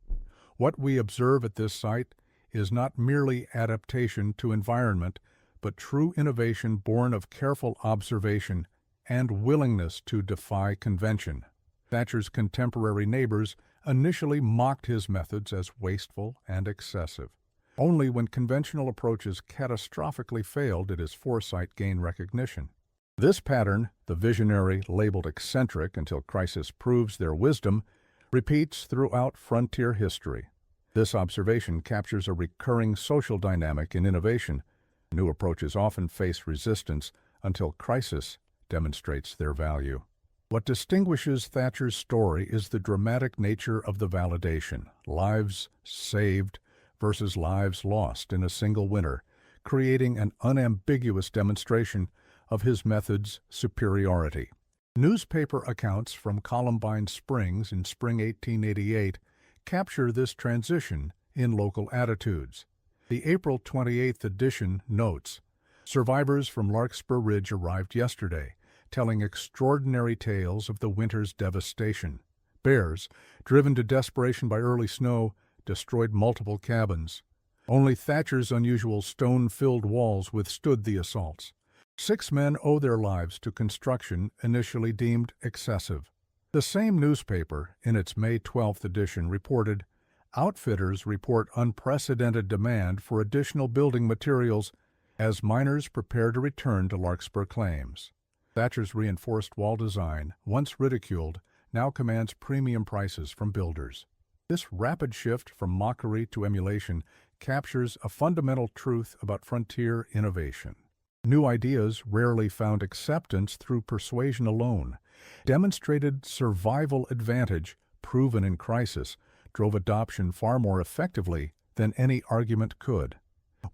"What we observe at this site is not merely adaptation to environment, but true innovation born of careful observation and willingness to defy convention." Thatcher's contemporary neighbors initially mocked his methods as wasteful and excessive. Only when conventional approaches catastrophically failed did his foresight gain recognition. This pattern, the visionary labeled eccentric until crisis proves their wisdom, repeats throughout frontier history. This observation captures a recurring social dynamic in innovation. New approaches often face resistance until crisis demonstrates their value. What distinguishes Thatcher's story is the dramatic nature of the validation, lives saved versus lives lost in a single winter, creating an unambiguous demonstration of his method's superiority. Newspaper accounts from Columbine Springs in spring 1888 capture this transition in local attitudes. The April 28th edition notes, "Survivors from Larkspur Ridge arrived yesterday, telling extraordinary tales of the winter's devastation. Bears, driven to desperation by early snow, destroyed multiple cabins. Only Thatcher's unusual stone-filled walls withstood the assaults. 6 men owe their lives to construction initially deemed excessive." The same newspaper, in its May 12th edition, reported, "Outfitters report unprecedented demand for additional building materials as miners prepare to return to Larkspur claims." Thatcher's reinforced wall design, once ridiculed, now commands premium prices from builders. This rapid shift from mockery to emulation captures a fundamental truth about frontier innovation. New ideas rarely found acceptance through persuasion alone. Demonstrated survival advantage, proven in crisis, drove adoption far more effectively than any argument could.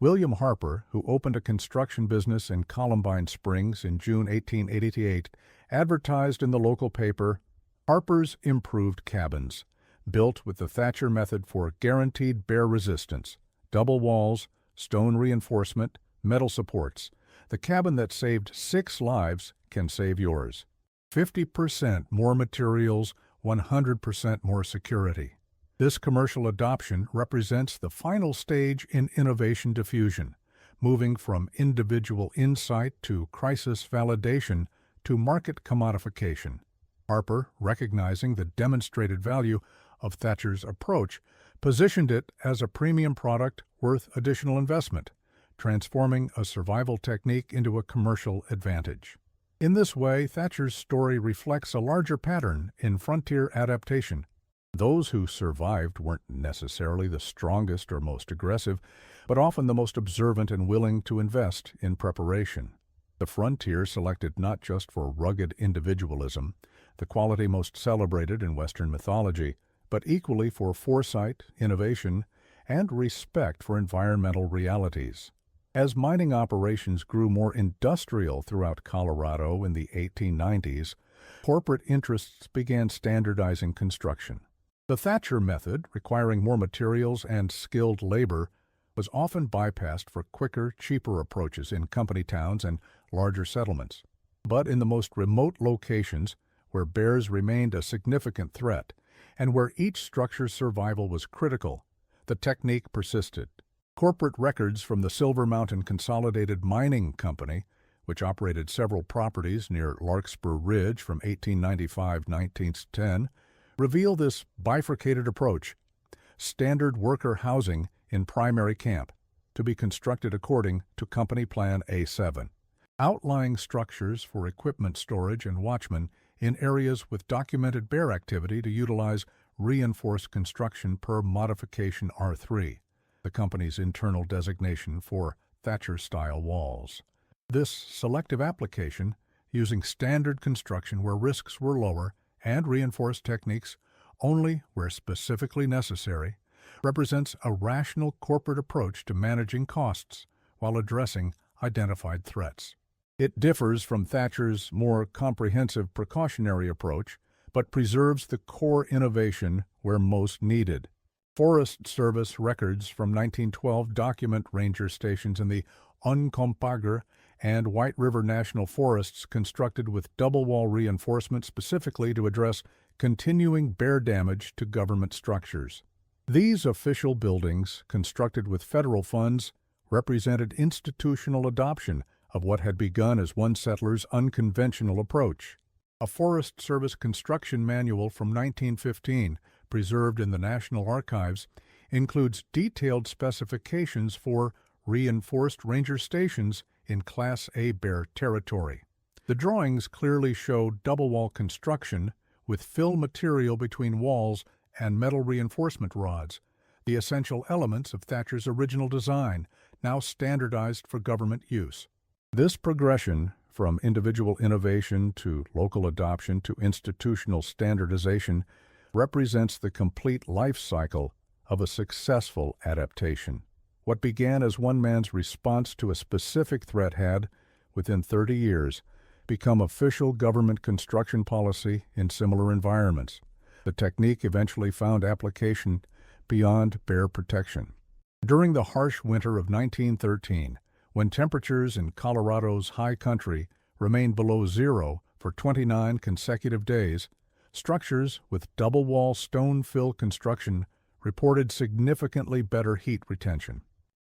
William Harper, who opened a construction business in Columbine Springs in June 1888, advertised in the local paper, "Harper's Improved Cabins, built with the Thatcher method for guaranteed bear resistance, double walls, stone reinforcement, metal supports. The cabin that saved 6 lives can save yours. 50% more materials, 100% more security." This commercial adoption represents the final stage in innovation diffusion, moving from individual insight to crisis validation to market commodification. Harper, recognizing the demonstrated value of Thatcher's approach, positioned it as a premium product worth additional investment, transforming a survival technique into a commercial advantage. In this way, Thatcher's story reflects a larger pattern in frontier adaptation. Those who survived weren't necessarily the strongest or most aggressive, but often the most observant and willing to invest in preparation. The frontier selected not just for rugged individualism, the quality most celebrated in Western mythology, but equally for foresight, innovation, and respect for environmental realities. As mining operations grew more industrial throughout Colorado in the 1890s, corporate interests began standardizing construction. The Thatcher method, requiring more materials and skilled labor, was often bypassed for quicker, cheaper approaches in company towns and larger settlements. But in the most remote locations, where bears remained a significant threat, and where each structure's survival was critical, the technique persisted. Corporate records from the Silver Mountain Consolidated Mining Company, which operated several properties near Larkspur Ridge from 1895–1910, reveal this bifurcated approach: standard worker housing in primary camp, to be constructed according to Company Plan A7. Outlying structures for equipment storage and watchmen in areas with documented bear activity to utilize reinforced construction per Modification R3, the company's internal designation for Thatcher-style walls. This selective application, using standard construction where risks were lower and reinforced techniques only where specifically necessary, represents a rational corporate approach to managing costs while addressing identified threats. It differs from Thatcher's more comprehensive precautionary approach, but preserves the core innovation where most needed. Forest Service records from 1912 document ranger stations in the Uncompahgre and White River National Forests constructed with double-wall reinforcement specifically to address continuing bear damage to government structures. These official buildings, constructed with federal funds, represented institutional adoption of what had begun as one settler's unconventional approach. A Forest Service construction manual from 1915, preserved in the National Archives, includes detailed specifications for reinforced ranger stations in Class A bear territory. The drawings clearly show double-wall construction with fill material between walls and metal reinforcement rods, the essential elements of Thatcher's original design, now standardized for government use. This progression from individual innovation to local adoption to institutional standardization represents the complete life cycle of a successful adaptation. What began as one man's response to a specific threat had, within 30 years, become official government construction policy in similar environments. The technique eventually found application beyond bear protection. During the harsh winter of 1913, when temperatures in Colorado's high country remained below zero for 29 consecutive days, structures with double-wall stone-fill construction reported significantly better heat retention.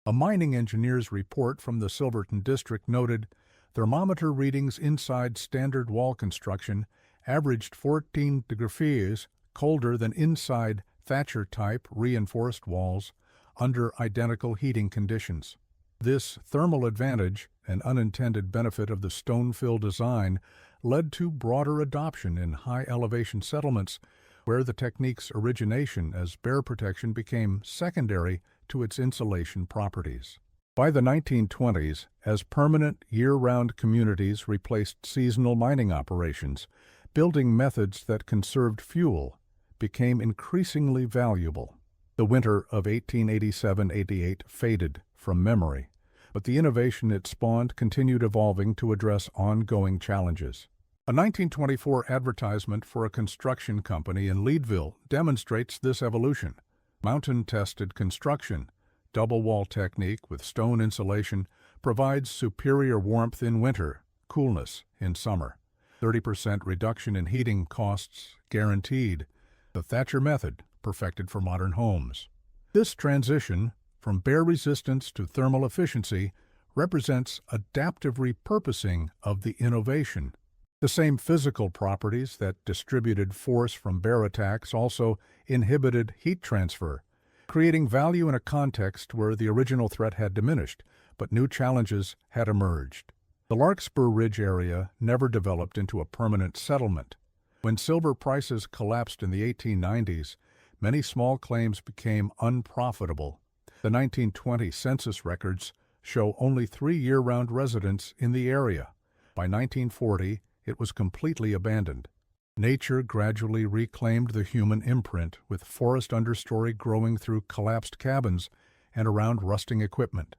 A mining engineer's report from the Silverton District noted thermometer readings inside standard wall construction averaged 14 degrees colder than inside Thatcher-type reinforced walls under identical heating conditions. This thermal advantage, an unintended benefit of the stone-fill design, led to broader adoption in high-elevation settlements where the technique's origination as bear protection became secondary to its insulation properties. By the 1920s, as permanent year-round communities replaced seasonal mining operations, building methods that conserved fuel became increasingly valuable. The winter of 1887–88 faded from memory, but the innovation it spawned continued evolving to address ongoing challenges. A 1924 advertisement for a construction company in Leadville demonstrates this evolution. Mountain-tested construction, double-wall technique with stone insulation, provides superior warmth in winter, coolness in summer. 30% reduction in heating costs guaranteed. The Thatcher method, perfected for modern homes. This transition from bear resistance to thermal efficiency represents adaptive repurposing of the innovation. The same physical properties that distributed force from bear attacks also inhibited heat transfer, creating value in a context where the original threat had diminished, but new challenges had emerged. The Larkspur Ridge area never developed into a permanent settlement. When silver prices collapsed in the 1890s, many small claims became unprofitable. The 1920 census records show only 3 year-round residents in the area. By 1940, it was completely abandoned. Nature gradually reclaimed the human imprint, with forest understory growing through collapsed cabins and around rusting equipment.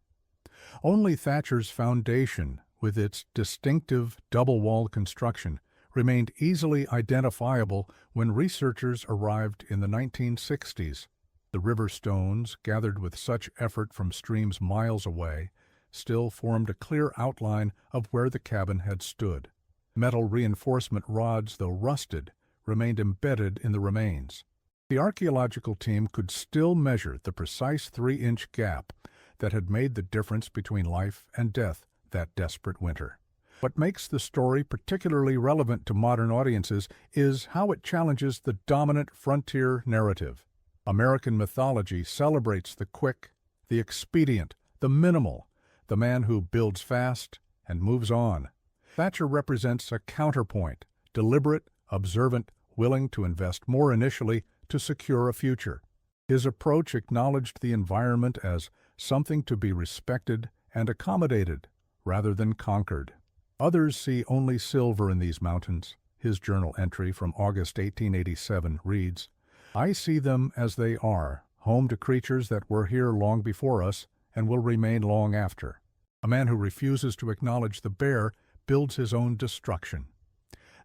Only Thatcher's foundation, with its distinctive double-walled construction, remained easily identifiable when researchers arrived in the 1960s. The river stones, gathered with such effort from streams miles away, still formed a clear outline of where the cabin had stood. Metal reinforcement rods, though rusted, remained embedded in the remains. The archaeological team could still measure the precise 3-inch gap that had made the difference between life and death that desperate winter. What makes the story particularly relevant to modern audiences is how it challenges the dominant frontier narrative. American mythology celebrates the quick, the expedient, the minimal, the man who builds fast and moves on. Thatcher represents a counterpoint, deliberate, observant, willing to invest more initially to secure a future. His approach acknowledged the environment as something to be respected and accommodated, rather than conquered. Others see only silver in these mountains. His journal entry from August 1887 reads, "I see them as they are, home to creatures that were here long before us and will remain long after. A man who refuses to acknowledge the bear builds his own destruction."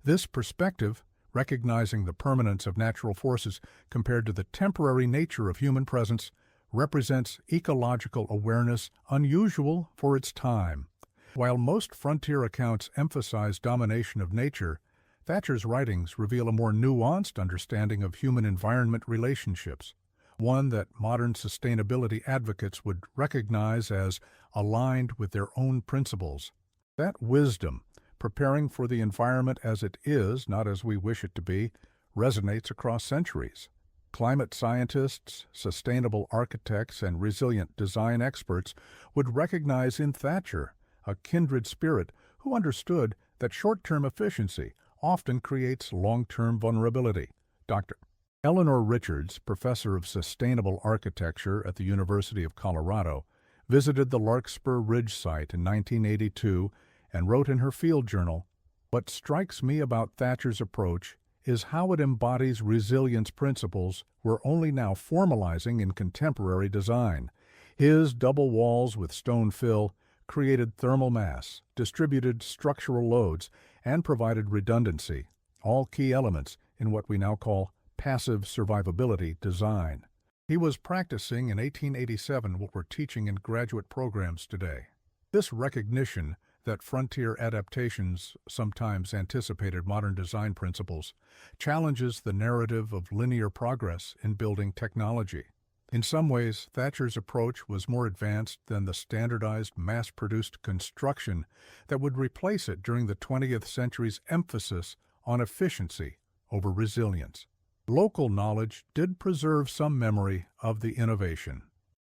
This perspective, recognizing the permanence of natural forces compared to the temporary nature of human presence, represents ecological awareness unusual for its time. While most frontier accounts emphasize domination of nature, Thatcher's writings reveal a more nuanced understanding of human-environment relationships, one that modern sustainability advocates would recognize as aligned with their own principles. That wisdom, preparing for the environment as it is, not as we wish it to be, resonates across centuries. Climate scientists, sustainable architects, and resilient design experts would recognize in Thatcher a kindred spirit who understood that short-term efficiency often creates long-term vulnerability. Dr. Eleanor Richards, professor of sustainable architecture at the University of Colorado, visited the Larkspur Ridge site in 1982 and wrote in her field journal, "What strikes me about Thatcher's approach is how it embodies resilience principles we're only now formalizing in contemporary design. His double walls with stone fill created thermal mass, distributed structural loads, and provided redundancy, all key elements in what we now call passive survivability design." He was practicing in 1887 what we're teaching in graduate programs today. This recognition that frontier adaptations sometimes anticipated modern design principles challenges the narrative of linear progress in building technology. In some ways, Thatcher's approach was more advanced than the standardized, mass-produced construction that would replace it during the 20th century's emphasis on efficiency over resilience. Local knowledge did preserve some memory of the innovation.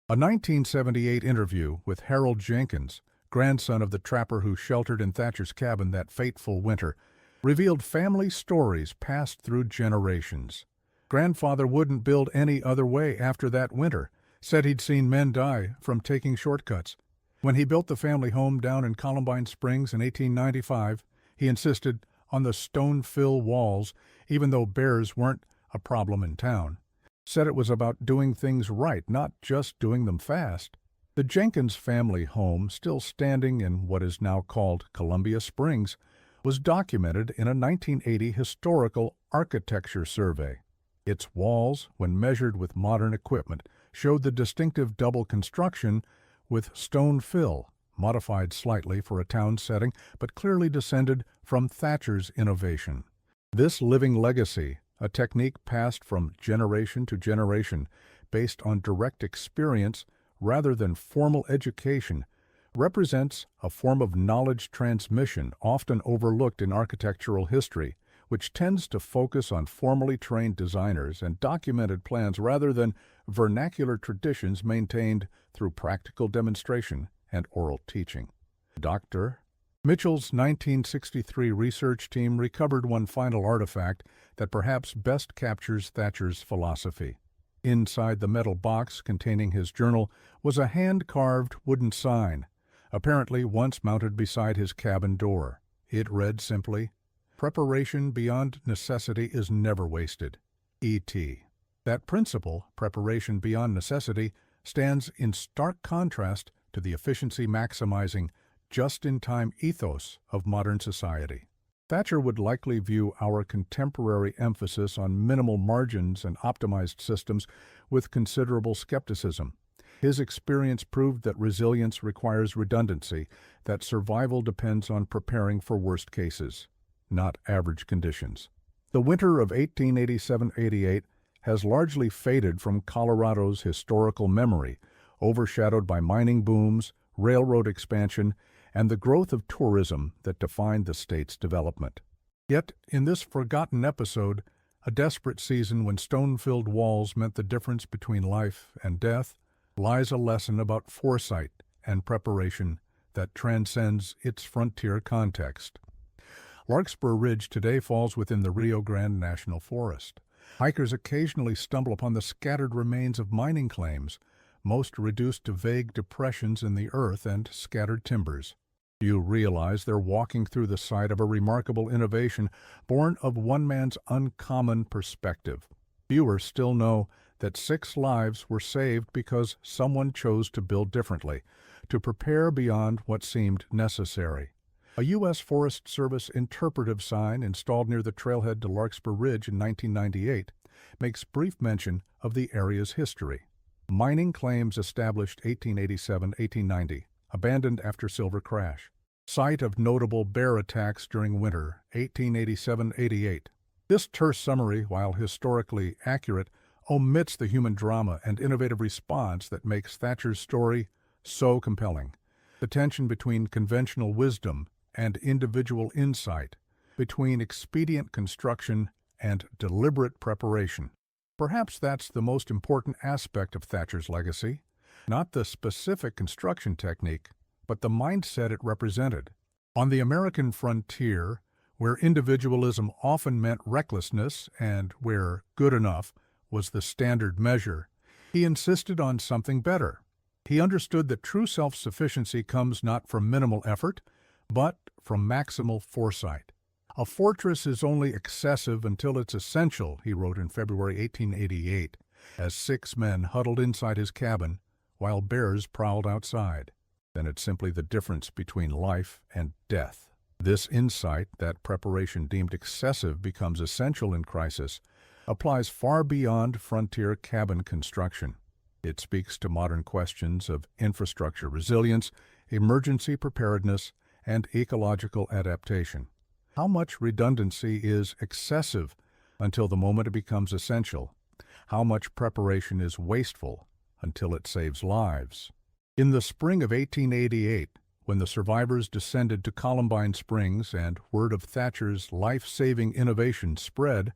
A 1978 interview with Harold Jenkins, grandson of the trapper who sheltered in Thatcher's cabin that fateful winter, revealed family stories passed through generations. Grandfather wouldn't build any other way after that winter, said he'd seen men die from taking shortcuts. When he built the family home down in Columbine Springs in 1895, he insisted on the stone fill walls, even though bears weren't a problem in town. Said it was about doing things right, not just doing them fast. The Jenkins family home, still standing in what is now called Columbia Springs, was documented in a 1980 historical architecture survey. Its walls, when measured with modern equipment, showed the distinctive double construction with stone fill, modified slightly for a town setting, but clearly descended from Thatcher's innovation. This living legacy, a technique passed from generation to generation, based on direct experience rather than formal education, represents a form of knowledge transmission often overlooked in architectural history, which tends to focus on formally trained designers and documented plans rather than vernacular traditions maintained through practical demonstration and oral teaching. Dr. Mitchell's 1963 research team recovered one final artifact that perhaps best captures Thatcher's philosophy. Inside the metal box containing his journal was a hand-carved wooden sign, apparently once mounted beside his cabin door. It read simply, "Preparation beyond necessity is never wasted. E.T." That principle, preparation beyond necessity, stands in stark contrast to the efficiency-maximizing, just-in-time ethos of modern society. Thatcher would likely view our contemporary emphasis on minimal margins and optimized systems with considerable skepticism. His experience proved that resilience requires redundancy, that survival depends on preparing for worst cases, not average conditions. The winter of 1887-88 has largely faded from Colorado's historical memory, overshadowed by mining booms, railroad expansion, and the growth of tourism that defined the state's development. Yet, in this forgotten episode, a desperate season when stone-filled walls meant the difference between life and death, lies a lesson about foresight and preparation that transcends its frontier context. Larkspur Ridge today falls within the Rio Grande National Forest. Hikers occasionally stumble upon the scattered remains of mining claims, most reduced to vague depressions in the earth and scattered timbers. You realize they're walking through the site of a remarkable innovation born of one man's uncommon perspective. Fewer still know that 6 lives were saved because someone chose to build differently, to prepare beyond what seemed necessary. A U.S. Forest Service interpretive sign installed near the trailhead to Larkspur Ridge in 1998 makes brief mention of the area's history. Mining claims established 1887-1890, abandoned after silver crash. Site of notable bear attacks during winter, 1887-88. This terse summary, while historically accurate, omits the human drama and innovative response that makes Thatcher's story so compelling. The tension between conventional wisdom and individual insight, between expedient construction and deliberate preparation. Perhaps that's the most important aspect of Thatcher's legacy, not the specific construction technique, but the mindset it represented. On the American frontier, where individualism often meant recklessness and where good enough was the standard measure, he insisted on something better. He understood that true self-sufficiency comes not from minimal effort, but from maximal foresight. "A fortress is only excessive until it's essential," he wrote in February 1888, as 6 men huddled inside his cabin while bears prowled outside. Then it's simply the difference between life and death. This insight, that preparation deemed excessive becomes essential in crisis, applies far beyond frontier cabin construction. It speaks to modern questions of infrastructure resilience, emergency preparedness, and ecological adaptation. How much redundancy is excessive until the moment it becomes essential? How much preparation is wasteful until it saves lives? In the spring of 1888, when the survivors descended to Columbine Springs and word of Thatcher's life-saving innovation spread,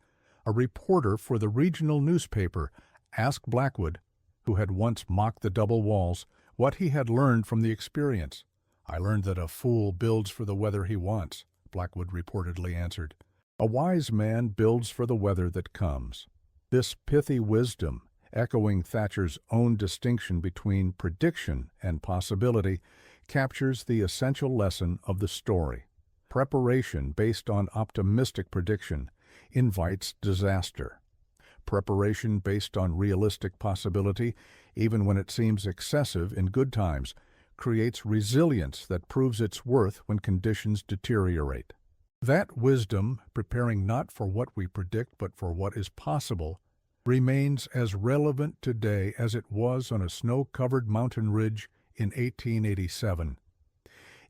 a reporter for the regional newspaper asked Blackwood, who had once mocked the double walls, what he had learned from the experience. "I learned that a fool builds for the weather he wants," Blackwood reportedly answered. "A wise man builds for the weather that comes." This pithy wisdom, echoing Thatcher's own distinction between prediction and possibility, captures the essential lesson of the story. Preparation based on optimistic prediction invites disaster. Preparation based on realistic possibility, even when it seems excessive in good times, creates resilience that proves its worth when conditions deteriorate. That wisdom, preparing not for what we predict but for what is possible, remains as relevant today as it was on a snow-covered mountain ridge in 1887.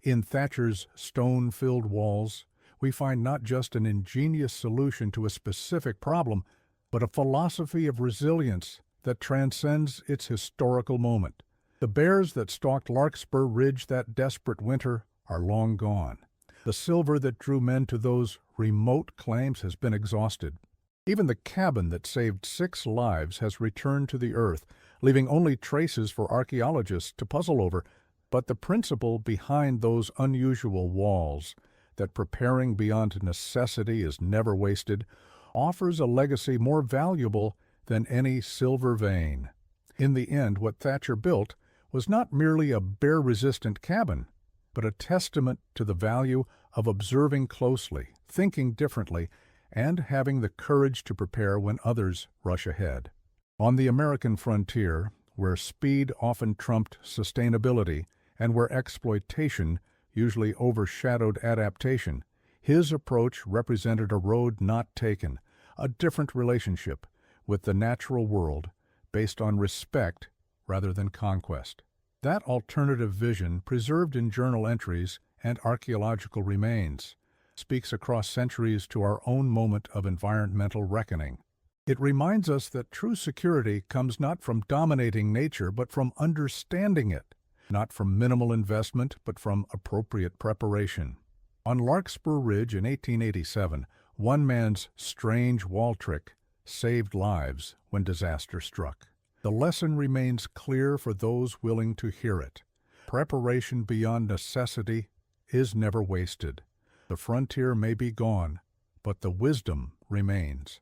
In Thatcher's stone-filled walls, we find not just an ingenious solution to a specific problem, but a philosophy of resilience that transcends its historical moment. The bears that stalked Larkspur Ridge that desperate winter are long gone. The silver that drew men to those remote claims has been exhausted. Even the cabin that saved 6 lives has returned to the earth, leaving only traces for archaeologists to puzzle over. But the principle behind those unusual walls, that preparing beyond necessity is never wasted, offers a legacy more valuable than any silver vein. In the end, what Thatcher built was not merely a bear-resistant cabin, but a testament to the value of observing closely, thinking differently, and having the courage to prepare when others rush ahead. On the American frontier, where speed often trumped sustainability and where exploitation usually overshadowed adaptation, his approach represented a road not taken, a different relationship with the natural world based on respect rather than conquest. That alternative vision, preserved in journal entries and archaeological remains, speaks across centuries to our own moment of environmental reckoning. It reminds us that true security comes not from dominating nature but from understanding it, not from minimal investment but from appropriate preparation. On Larkspur Ridge in 1887, one man's strange wall trick saved lives when disaster struck. The lesson remains clear for those willing to hear it. Preparation beyond necessity is never wasted. The frontier may be gone, but the wisdom remains.